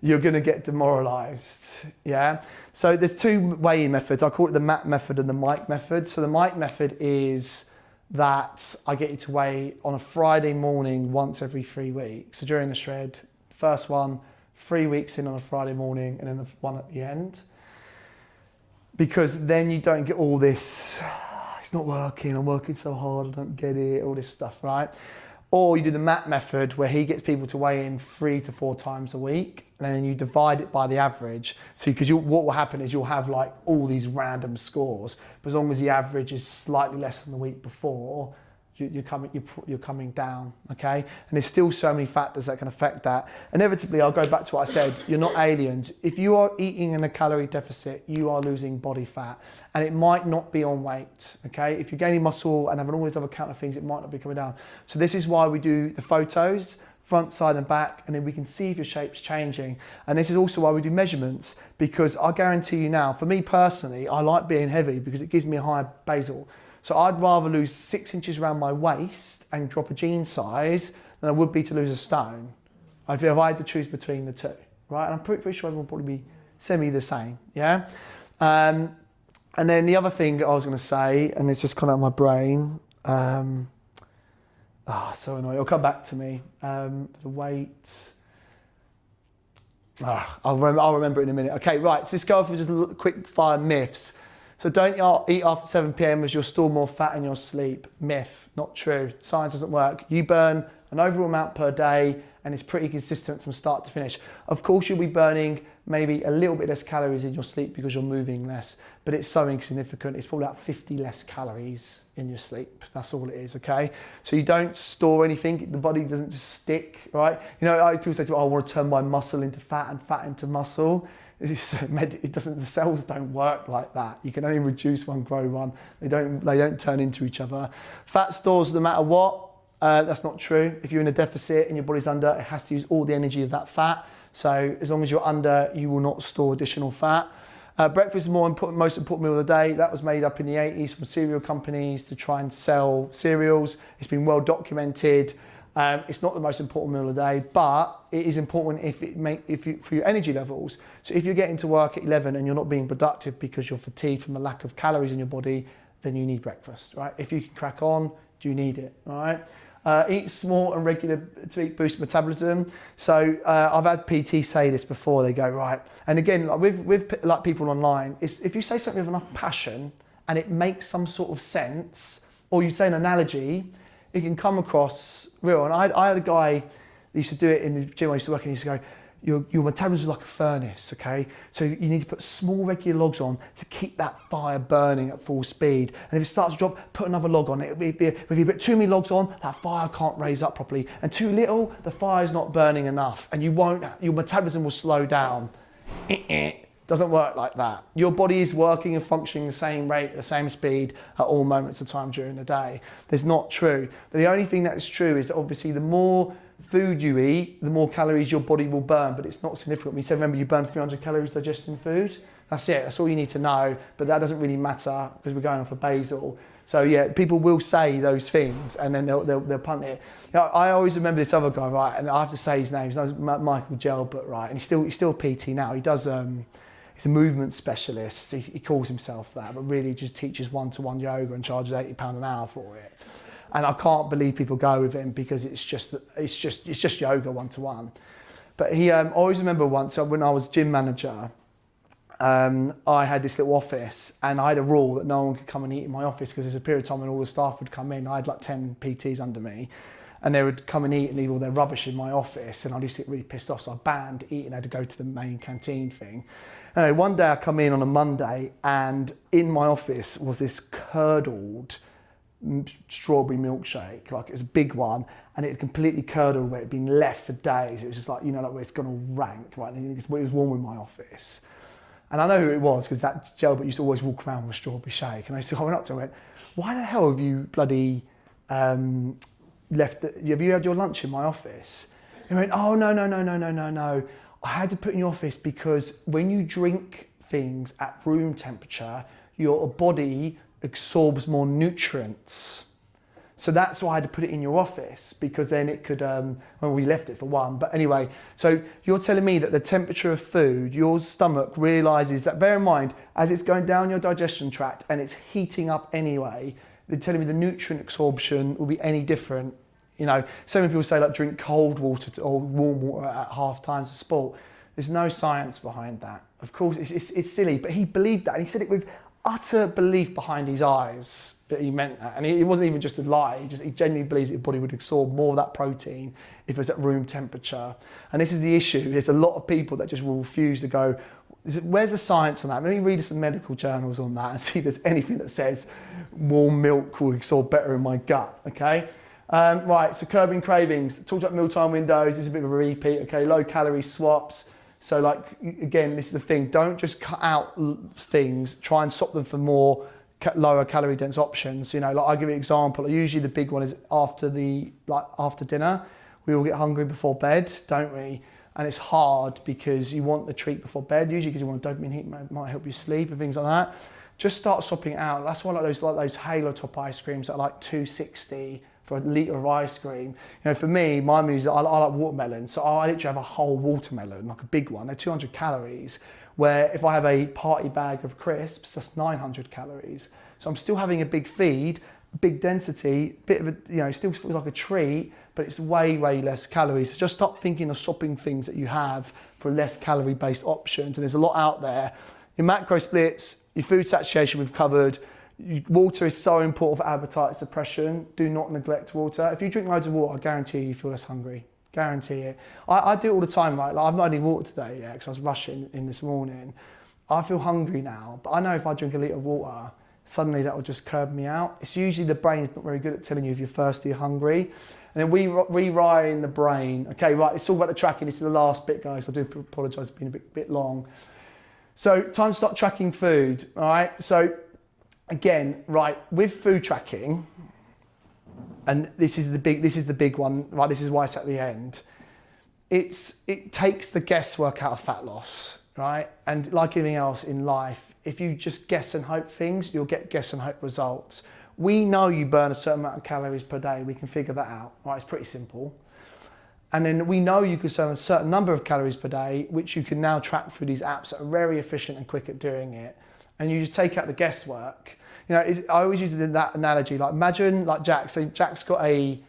you're gonna get demoralized, yeah? So there's 2 weigh-in methods. I call it the Matt method and the Mike method. So the Mike method is that I get you to weigh on a Friday morning once every 3 weeks. So during the shred, first one, 3 weeks in on a Friday morning, and then the one at the end. Because then you don't get all this, it's not working, I'm working so hard, I don't get it, all this stuff, right? Or you do the Matt method where he gets people to weigh in 3 to 4 times a week, and then you divide it by the average. So because what will happen is you'll have like all these random scores, but as long as the average is slightly less than the week before, you're coming down, okay? And there's still so many factors that can affect that. Inevitably, I'll go back to what I said, you're not aliens. If you are eating in a calorie deficit, you are losing body fat, and it might not be on weight, okay? If you're gaining muscle and having all these other counter things, it might not be coming down. So this is why we do the photos, front, side and back, and then we can see if your shape's changing. And this is also why we do measurements, because I guarantee you now, for me personally, I like being heavy because it gives me a higher basal. So I'd rather lose 6 inches around my waist and drop a jean size than I would be to lose a stone. I feel if I had to choose between the two, right? And I'm pretty sure everyone will probably be semi the same, yeah? And then the other thing I was gonna say, and it's just gone out of my brain, so annoying, it'll come back to me. The weight, I'll remember it in a minute. Okay, right, so let's go for just a quick fire myths. So don't eat after 7 p.m. as you'll store more fat in your sleep. Myth, not true. Science doesn't work. You burn an overall amount per day and it's pretty consistent from start to finish. Of course, you'll be burning maybe a little bit less calories in your sleep because you're moving less, but it's so insignificant. It's probably about 50 less calories in your sleep. That's all it is, okay? So you don't store anything. The body doesn't just stick, right? You know, people say to me, I want to turn my muscle into fat and fat into muscle. It doesn't. The cells don't work like that. You can only reduce one, grow one. They don't turn into each other. Fat stores no matter what. That's not true. If you're in a deficit and your body's under, it has to use all the energy of that fat. So as long as you're under, you will not store additional fat. Breakfast is most important meal of the day. That was made up in the 80s from cereal companies to try and sell cereals. It's been well documented. It's not the most important meal of the day, but it is important for your energy levels. So if you're getting to work at 11 and you're not being productive because you're fatigued from the lack of calories in your body, then you need breakfast, right? If you can crack on, do you need it, all right? Eat small and regular to boost metabolism. So I've had PT say this before. They go, right, and again, like with like people online, if you say something with enough passion and it makes some sort of sense, or you say an analogy, it can come across real. And I had a guy that used to do it in the gym I used to work in. He used to go, your metabolism is like a furnace, okay? So you need to put small regular logs on to keep that fire burning at full speed. And if it starts to drop, put another log on it. If you put too many logs on, that fire can't raise up properly. And too little, the fire's not burning enough. And your metabolism will slow down. Doesn't work like that. Your body is working and functioning the same rate, the same speed at all moments of time during the day. That's not true. But the only thing that is true is that obviously the more food you eat, the more calories your body will burn, but it's not significant. We said, remember, you burn 300 calories digesting food. That's it. That's all you need to know. But that doesn't really matter because we're going off a basal. So yeah, people will say those things and then they'll punt it. You know, I always remember this other guy, right? And I have to say his name. His name's Michael Gelbert, right? And he's still PT now. He does. He's a movement specialist. He calls himself that, but really just teaches one-to-one yoga and charges £80 an hour for it. And I can't believe people go with him because it's just yoga one-to-one. But I always remember once when I was gym manager, I had this little office and I had a rule that no one could come and eat in my office because there's a period of time when all the staff would come in. I had like 10 PTs under me and they would come and eat and leave all their rubbish in my office, and I used to get really pissed off. So I banned eating. I had to go to the main canteen thing. Anyway, one day I come in on a Monday and in my office was this curdled strawberry milkshake. Like, it was a big one and it had completely curdled where it had been left for days. It was just like, you know, like where it's gone all rank, right? And it was warm in my office. And I know who it was because that Gelbert used to always walk around with a strawberry shake. And I went up to him and went, why the hell have you bloody have you had your lunch in my office? He went, oh, no. I had to put in your office because when you drink things at room temperature, your body absorbs more nutrients. So that's why I had to put it in your office, because then it could, well, we left it for one. But anyway, so you're telling me that the temperature of food, your stomach realizes that, bear in mind, as it's going down your digestion tract and it's heating up anyway, they're telling me the nutrient absorption will be any different. You know, so many people say like drink cold water or warm water at half times of sport. There's no science behind that. Of course, it's silly, but he believed that. And he said it with utter belief behind his eyes that he meant that. And it wasn't even just a lie. He genuinely believes that your body would absorb more of that protein if it was at room temperature. And this is the issue. There's a lot of people that just will refuse to go Where's the science on that? Let me read some medical journals on that and see if there's anything that says warm milk will absorb better in my gut, okay? Right, so curbing cravings. Talked about mealtime windows. This is a bit of a repeat, okay? Low calorie swaps. So like, again, this is the thing. Don't just cut out things. Try and swap them for more lower calorie dense options. You know, like I'll give you an example. Usually the big one is after dinner. We all get hungry before bed, don't we? And it's hard because you want the treat before bed, usually because you want dopamine hit, might help you sleep and things like that. Just start swapping it out. That's why like those Halo Top ice creams that are like $2.60 for a litre of ice cream. You know, for me, my music, I like watermelon. So I literally have a whole watermelon, like a big one. They're 200 calories, where if I have a party bag of crisps, that's 900 calories. So I'm still having a big feed, big density, bit of a, you know, still feels like a treat, but it's way, way less calories. So just start thinking of swapping things that you have for less calorie-based options. And there's a lot out there. Your macro splits, your food satiation we've covered. Water is so important for appetite suppression. Do not neglect water. If you drink loads of water, I guarantee you feel less hungry. Guarantee it. I do it all the time, right? Like I've not had any water today yet because I was rushing in this morning. I feel hungry now, but I know if I drink a litre of water, suddenly that will just curb me out. It's usually the brain is not very good at telling you if you're thirsty or hungry. And then we rewire the brain. Okay, right, let's talk about the tracking. This is the last bit, guys. I do apologise for being a bit long. So time to start tracking food, all right? So again, right, with food tracking, and this is the big one, right? This is why it's at the end. It takes the guesswork out of fat loss, right? And like anything else in life, if you just guess and hope things, you'll get guess and hope results. We know you burn a certain amount of calories per day. We can figure that out, right? It's pretty simple. And then we know you can serve a certain number of calories per day, which you can now track through these apps that are very efficient and quick at doing it. And you just take out the guesswork. You know, I always use that analogy. Like imagine, like Jack. So Jack's got say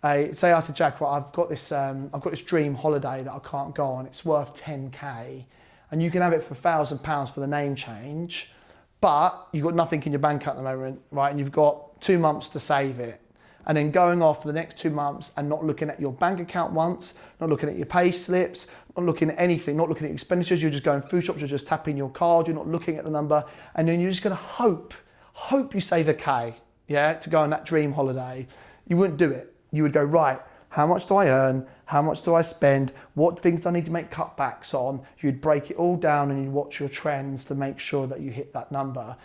I said, Jack, right, I've got this dream holiday that I can't go on. It's worth 10K, and you can have it for £1,000 for the name change, but you've got nothing in your bank at the moment, right? And you've got 2 months to save it. And then going off for the next 2 months and not looking at your bank account once, not looking at your pay slips, not looking at anything, not looking at your expenditures. You're just going food shops, you're just tapping your card, you're not looking at the number. And then you're just gonna hope you save a K, yeah, to go on that dream holiday. You wouldn't do it. You would go, right, how much do I earn? How much do I spend? What things do I need to make cutbacks on? You'd break it all down and you'd watch your trends to make sure that you hit that number.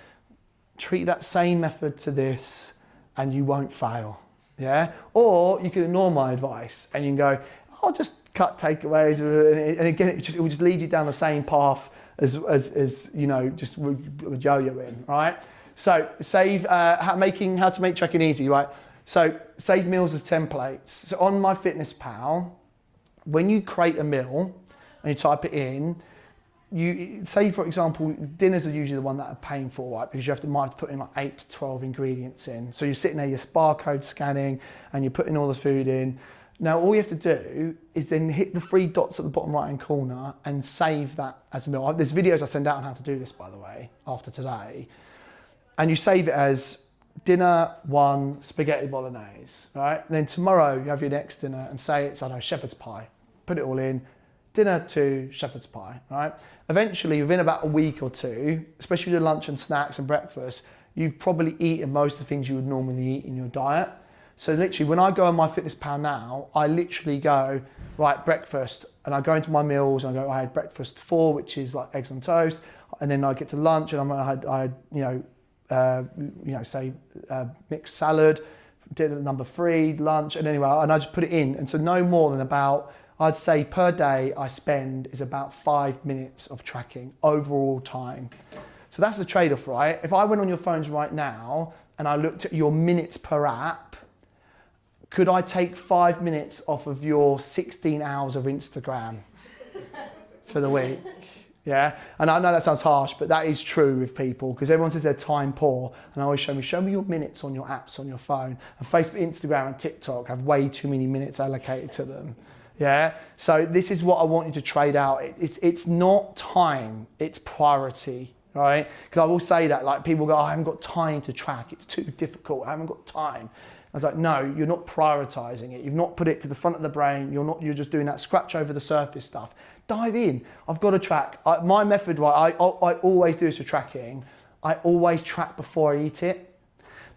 Treat that same method to this and you won't fail, yeah? Or you can ignore my advice and you can go, I'll just cut takeaways, and again, it will just lead you down the same path as you know, just with yo-yoing, right? So save, how to make tracking easy, right? So save meals as templates. So on MyFitnessPal, when you create a meal and you type it in, you say, for example, dinners are usually the one that are painful, right? Because you might have to put in like 8 to 12 ingredients in. So you're sitting there, you're barcode scanning and you're putting all the food in. Now, all you have to do is then hit the 3 dots at the bottom right-hand corner and save that as a meal. There's videos I send out on how to do this, by the way, after today. And you save it as dinner 1 spaghetti bolognese, right? And then tomorrow you have your next dinner and say it's, I don't know, shepherd's pie. Put it all in. Dinner 2 shepherd's pie, right? Eventually, within about a week or two, especially with your lunch and snacks and breakfast, you've probably eaten most of the things you would normally eat in your diet. So literally, when I go on MyFitnessPal now, I literally go, right, breakfast, and I go into my meals and I go, I had breakfast 4, which is like eggs on toast, and then I get to lunch and I had say mixed salad, dinner number 3, lunch, and anyway, and I just put it in. And so no more than about, I'd say per day I spend is about 5 minutes of tracking overall time. So that's the trade-off, right? If I went on your phones right now and I looked at your minutes per app, could I take 5 minutes off of your 16 hours of Instagram for the week? Yeah, and I know that sounds harsh, but that is true with people because everyone says they're time poor, and I always show me your minutes on your apps on your phone. And Facebook, Instagram, and TikTok have way too many minutes allocated to them. Yeah, so this is what I want you to trade out. It's not time, it's priority, right? Because I will say that, like, people go, oh, I haven't got time to track, it's too difficult, I haven't got time. I was like, no, you're not prioritizing it. You've not put it to the front of the brain. You're just doing that scratch over the surface stuff. Dive in. I've got to track. My method, right, I always do this for tracking. I always track before I eat it,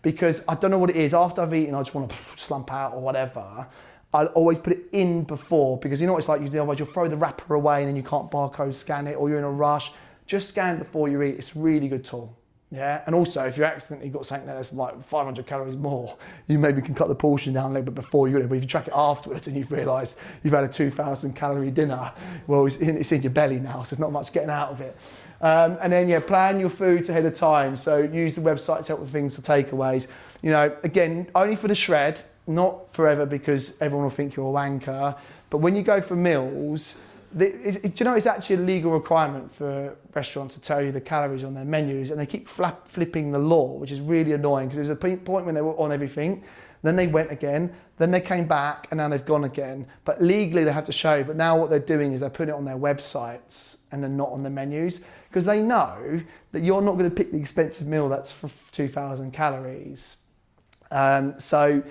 because I don't know what it is. After I've eaten, I just want to slump out or whatever. I'll always put it in before, because you know what it's like, otherwise you'll throw the wrapper away and then you can't barcode scan it, or you're in a rush. Just scan before you eat. It's a really good tool. Yeah, and also if you accidentally got something that's like 500 calories more, you maybe can cut the portion down a little bit before you eat it. But if you track it afterwards and you've realised you've had a 2,000 calorie dinner, well, it's in your belly now, so there's not much getting out of it. And then yeah, plan your foods ahead of time. So use the website to help with things for takeaways. You know, again, only for the shred, not forever, because everyone will think you're a wanker. But when you go for meals, do you know it's actually a legal requirement for restaurants to tell you the calories on their menus, and they keep flipping the law, which is really annoying, because there was a point when they were on everything, then they went again, then they came back, and now they've gone again. But legally they have to show, but now what they're doing is they're putting it on their websites and they're not on the menus, because they know that you're not going to pick the expensive meal that's for 2,000 calories. So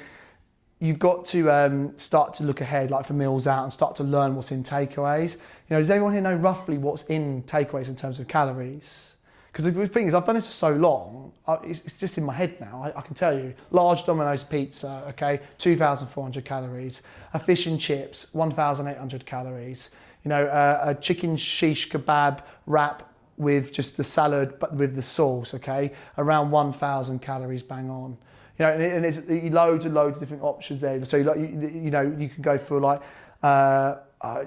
you've got to start to look ahead, like for meals out, and start to learn what's in takeaways. You know, does anyone here know roughly what's in takeaways in terms of calories? Because the thing is, I've done this for so long, it's just in my head now. I can tell you, large Domino's pizza, okay, 2,400 calories. A fish and chips, 1,800 calories. You know, a chicken shish kebab wrap with just the salad, but with the sauce, okay, around 1,000 calories, bang on. You know, and there's loads and loads of different options there. So you know, you can go for like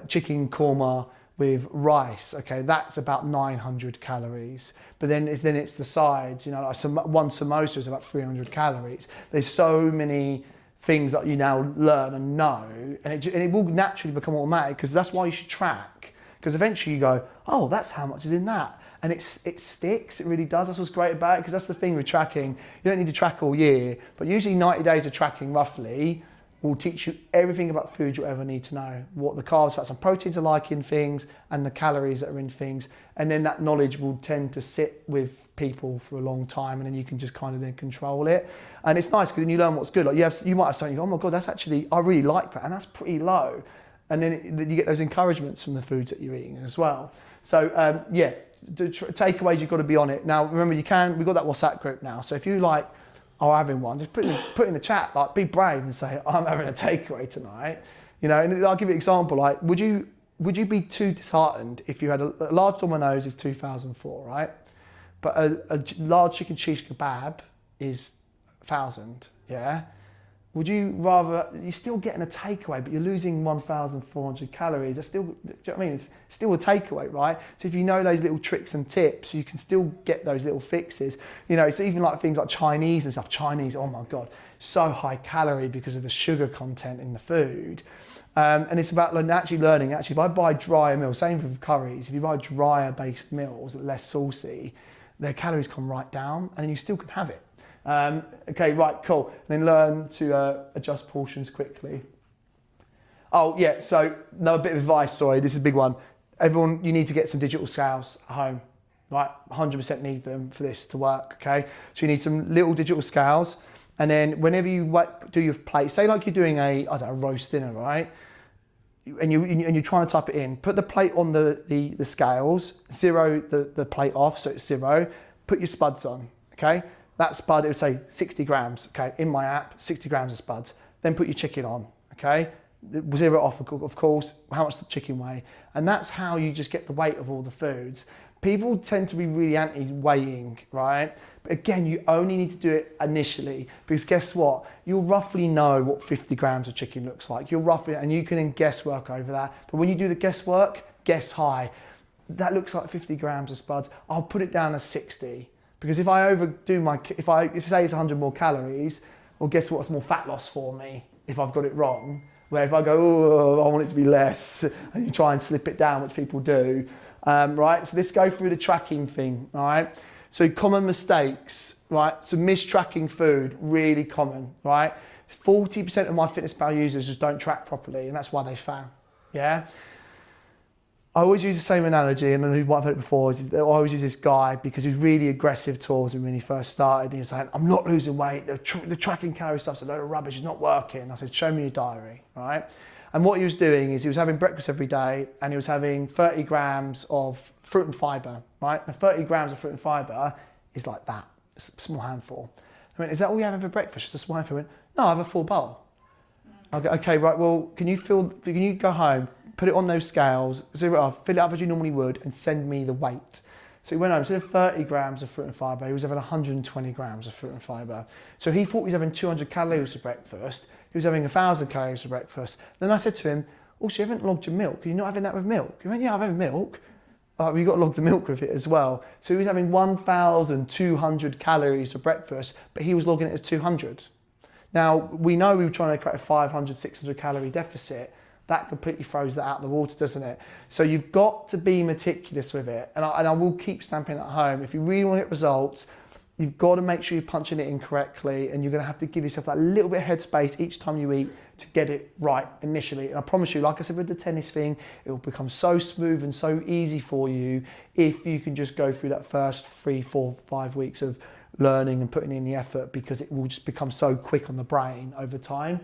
chicken korma with rice. Okay, that's about 900 calories. But then it's the sides. You know, like one samosa is about 300 calories. There's so many things that you now learn and know, and it will naturally become automatic, because that's why you should track. Because eventually you go, oh, that's how much is in that. And it sticks, it really does. That's what's great about it, because that's the thing with tracking. You don't need to track all year, but usually 90 days of tracking roughly will teach you everything about food you'll ever need to know. What the carbs, fats and proteins are like in things, and the calories that are in things. And then that knowledge will tend to sit with people for a long time, and then you can just kind of then control it. And it's nice because then you learn what's good. Like you might have something, you go, oh my God, that's actually, I really like that, and that's pretty low. And then you get those encouragements from the foods that you're eating as well. So yeah, takeaways, you've got to be on it. Now, remember, we've got that WhatsApp group now. So if you like are having one, just put in the chat, like be brave and say, I'm having a takeaway tonight. You know, and I'll give you an example. Like, would you be too disheartened if you had a large Domino's is 2,004, right? But a large chicken shish kebab is 1,000, yeah? Would you rather, you're still getting a takeaway, but you're losing 1,400 calories. That's still, do you know what I mean? It's still a takeaway, right? So if you know those little tricks and tips, you can still get those little fixes. You know, it's even like things like Chinese and stuff. Chinese, oh my God, so high calorie because of the sugar content in the food. And it's about actually learning, actually, if I buy drier meals, same with curries, if you buy drier based meals, less saucy, their calories come right down, and then you still can have it. Okay, right, cool. And then learn to adjust portions quickly. Oh yeah, so another bit of advice, sorry, this is a big one. Everyone, you need to get some digital scales at home, right? 100% need them for this to work, okay? So you need some little digital scales, and then whenever you do your plate, say like you're doing a roast dinner, right? And you're trying to type it in, put the plate on the scales, zero the plate off, so it's 0, put your spuds on, okay? That spud, it would say 60 grams, okay? In my app, 60 grams of spuds. Then put your chicken on, okay? 0 off, of course, how much the chicken weigh. And that's how you just get the weight of all the foods. People tend to be really anti-weighing, right? But again, you only need to do it initially, because guess what? You'll roughly know what 50 grams of chicken looks like. And you can then guesswork over that. But when you do the guesswork, guess high. That looks like 50 grams of spuds. I'll put it down as 60. Because if I overdo if say it's 100 more calories, well, guess what? It's more fat loss for me if I've got it wrong. Where if I go, oh, I want it to be less, and you try and slip it down, which people do, right? So let's go through the tracking thing, all right? So common mistakes, right? So mistracking food, really common, right? 40% of my Fitness Pal users just don't track properly, and that's why they fail, yeah? I always use the same analogy, and you might have heard it before, is I always use this guy because he was really aggressive towards me when he first started. He was saying, I'm not losing weight, the tracking calorie stuff's a load of rubbish, it's not working. I said, show me your diary, right? And what he was doing is he was having breakfast every day and he was having 30 grams of fruit and fibre, right? Now 30 grams of fruit and fibre is like that, it's a small handful. I went, is that all you have for breakfast, just a small handful? He went, no, I have a full bowl. I go, okay, right, well, can you go home, put it on those scales, zero it off, fill it up as you normally would, and send me the weight. So he went home, instead of 30 grams of fruit and fibre, he was having 120 grams of fruit and fibre. So he thought he was having 200 calories for breakfast, he was having 1,000 calories for breakfast. Then I said to him, also, you haven't logged your milk, are you not having that with milk? He went, yeah, I'm having milk. Oh, you've got to log the milk with it as well. So he was having 1,200 calories for breakfast, but he was logging it as 200. Now, we know we were trying to create a 500, 600 calorie deficit. That completely throws that out of the water, doesn't it? So you've got to be meticulous with it. And I will keep stamping at home. If you really want to get results, you've got to make sure you're punching it in correctly, and you're going to have to give yourself that little bit of headspace each time you eat to get it right initially. And I promise you, like I said with the tennis thing, it will become so smooth and so easy for you if you can just go through that first 3, 4, 5 weeks of learning and putting in the effort, because it will just become so quick on the brain over time.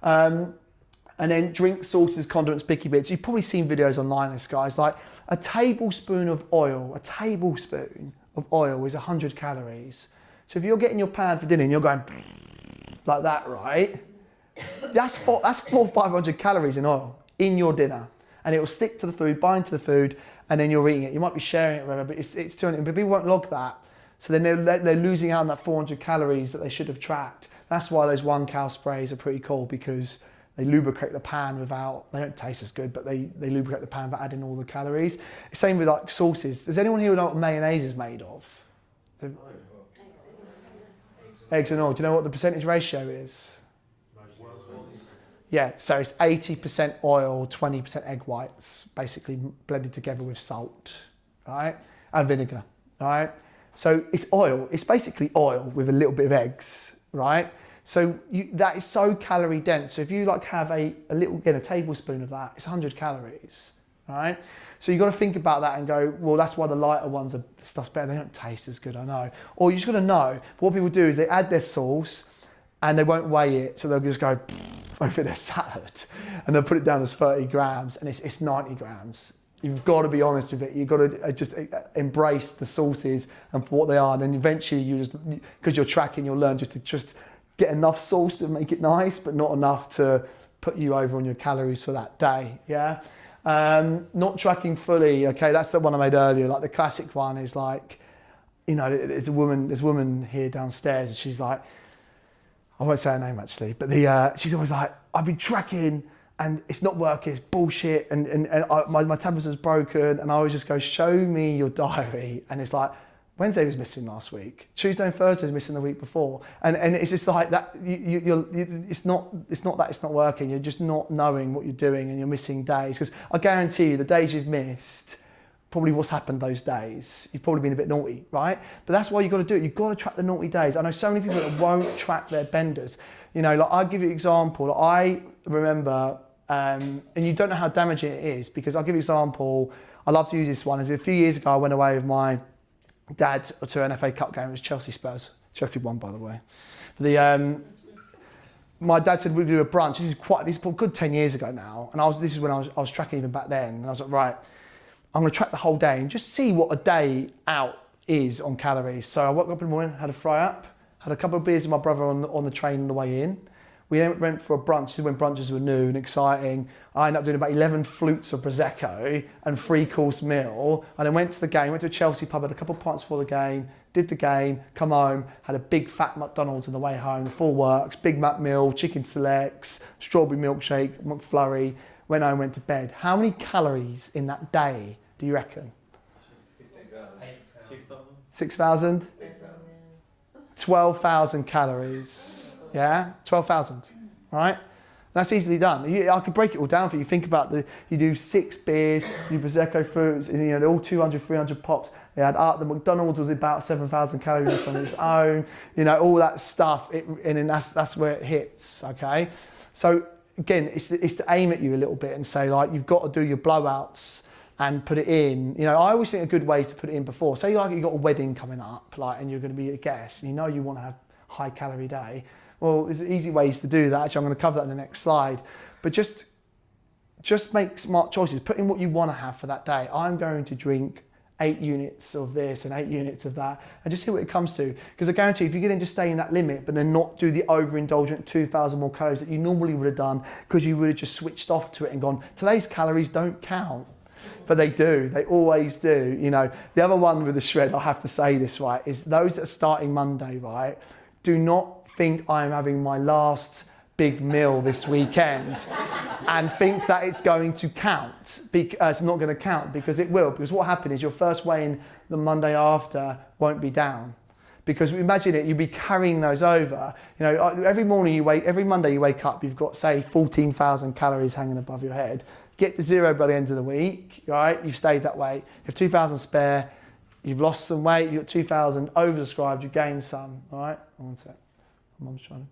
And then drink, sauces, condiments, picky bits. You've probably seen videos online of this, guys. Like a tablespoon of oil is 100 calories. So if you're getting your pan for dinner and you're going like that, right? That's 400 or 500 calories in oil in your dinner. And it will stick to the food, bind to the food, and then you're eating it. You might be sharing it, whatever, but it's 200, but people won't log that. So then they're losing out on that 400 calories that they should have tracked. That's why those 1-cal sprays are pretty cool, because they lubricate the pan without, they don't taste as good, but they lubricate the pan without adding all the calories. Same with like sauces. Does anyone here know what mayonnaise is made of? Eggs and oil. Do you know what the percentage ratio is? Yeah, so it's 80% oil, 20% egg whites, basically blended together with salt, right? And vinegar, right? So it's oil, it's basically oil with a little bit of eggs, right? So that is so calorie dense. So if you like have a tablespoon of that, it's 100 calories, right? So you've got to think about that and go, well, that's why the lighter ones are stuff's better. They don't taste as good, I know. Or you just got to know. But what people do is they add their sauce and they won't weigh it. So they'll just go over their salad and they'll put it down as 30 grams and it's 90 grams. You've got to be honest with it. You've got to just embrace the sauces and for what they are. And then eventually you just, because you're tracking, you'll learn just to get enough sauce to make it nice, but not enough to put you over on your calories for that day, yeah? Not tracking fully, okay, that's the one I made earlier. Like the classic one is like, you know, there's a woman here downstairs and she's like, I won't say her name actually, but she's always like, I've been tracking and it's not working, it's bullshit, and my tablets was broken, and I always just go, show me your diary, and it's like, Wednesday was missing last week, Tuesday and Thursday was missing the week before, and it's just like that. It's not that it's not working. You're just not knowing what you're doing, and you're missing days. Because I guarantee you, the days you've missed, probably what's happened those days. You've probably been a bit naughty, right? But that's why you've got to do it. You've got to track the naughty days. I know so many people that won't track their benders. You know, like I'll give you an example. Like I remember, and you don't know how damaging it is, because I'll give you an example. I love to use this one. A few years ago, I went away with my dad to an FA Cup game. It was Chelsea Spurs. Chelsea won, by the way. My dad said we'd do a brunch. This is a good 10 years ago now, and this is when I was tracking even back then. And I was like, right, I'm going to track the whole day and just see what a day out is on calories. So I woke up in the morning, had a fry up, had a couple of beers with my brother on the train on the way in. We then went for a brunch. This is when brunches were new and exciting. I ended up doing about 11 flutes of Prosecco and 3-course meal. And then went to the game, went to a Chelsea pub, had a couple of pints before the game, did the game, come home, had a big fat McDonald's on the way home, the full works, Big Mac meal, chicken selects, strawberry milkshake, McFlurry, went home, went to bed. How many calories in that day do you reckon? 6,000? 12,000 calories. Yeah, 12,000, right? That's easily done. I could break it all down for you. Think about you do 6 beers, you do Prosecco fruits, and they're all 200, 300 pops. They add up. The McDonald's was about 7,000 calories on its own. All that stuff, and then that's where it hits. Okay, so again, it's to aim at you a little bit and say like you've got to do your blowouts and put it in. You know, I always think a good way is to put it in before. Say like you've got a wedding coming up, like, and you're going to be a guest, and you know you want to have a high calorie day. Well, there's easy ways to do that. Actually, I'm going to cover that in the next slide. But just make smart choices. Put in what you want to have for that day. I'm going to drink 8 units of this and 8 units of that, and just see what it comes to. Because I guarantee if you can just stay in that limit, but then not do the overindulgent 2,000 more calories that you normally would have done, because you would have just switched off to it and gone, today's calories don't count. But they do, they always do. You know, the other one with the shred, I have to say this, right, is those that are starting Monday, right, do not think I'm having my last big meal this weekend and think that it's going to count. It's not going to count, because it will. Because what happened is your first weigh-in the Monday after won't be down. Because imagine it, you'll be carrying those over. You know, every Monday you wake up, you've got, say, 14,000 calories hanging above your head. Get to zero by the end of the week, right? You've stayed that weight. You have 2,000 spare. You've lost some weight. You've got 2,000 oversubscribed. You gained some, all right? One sec. My mum's trying to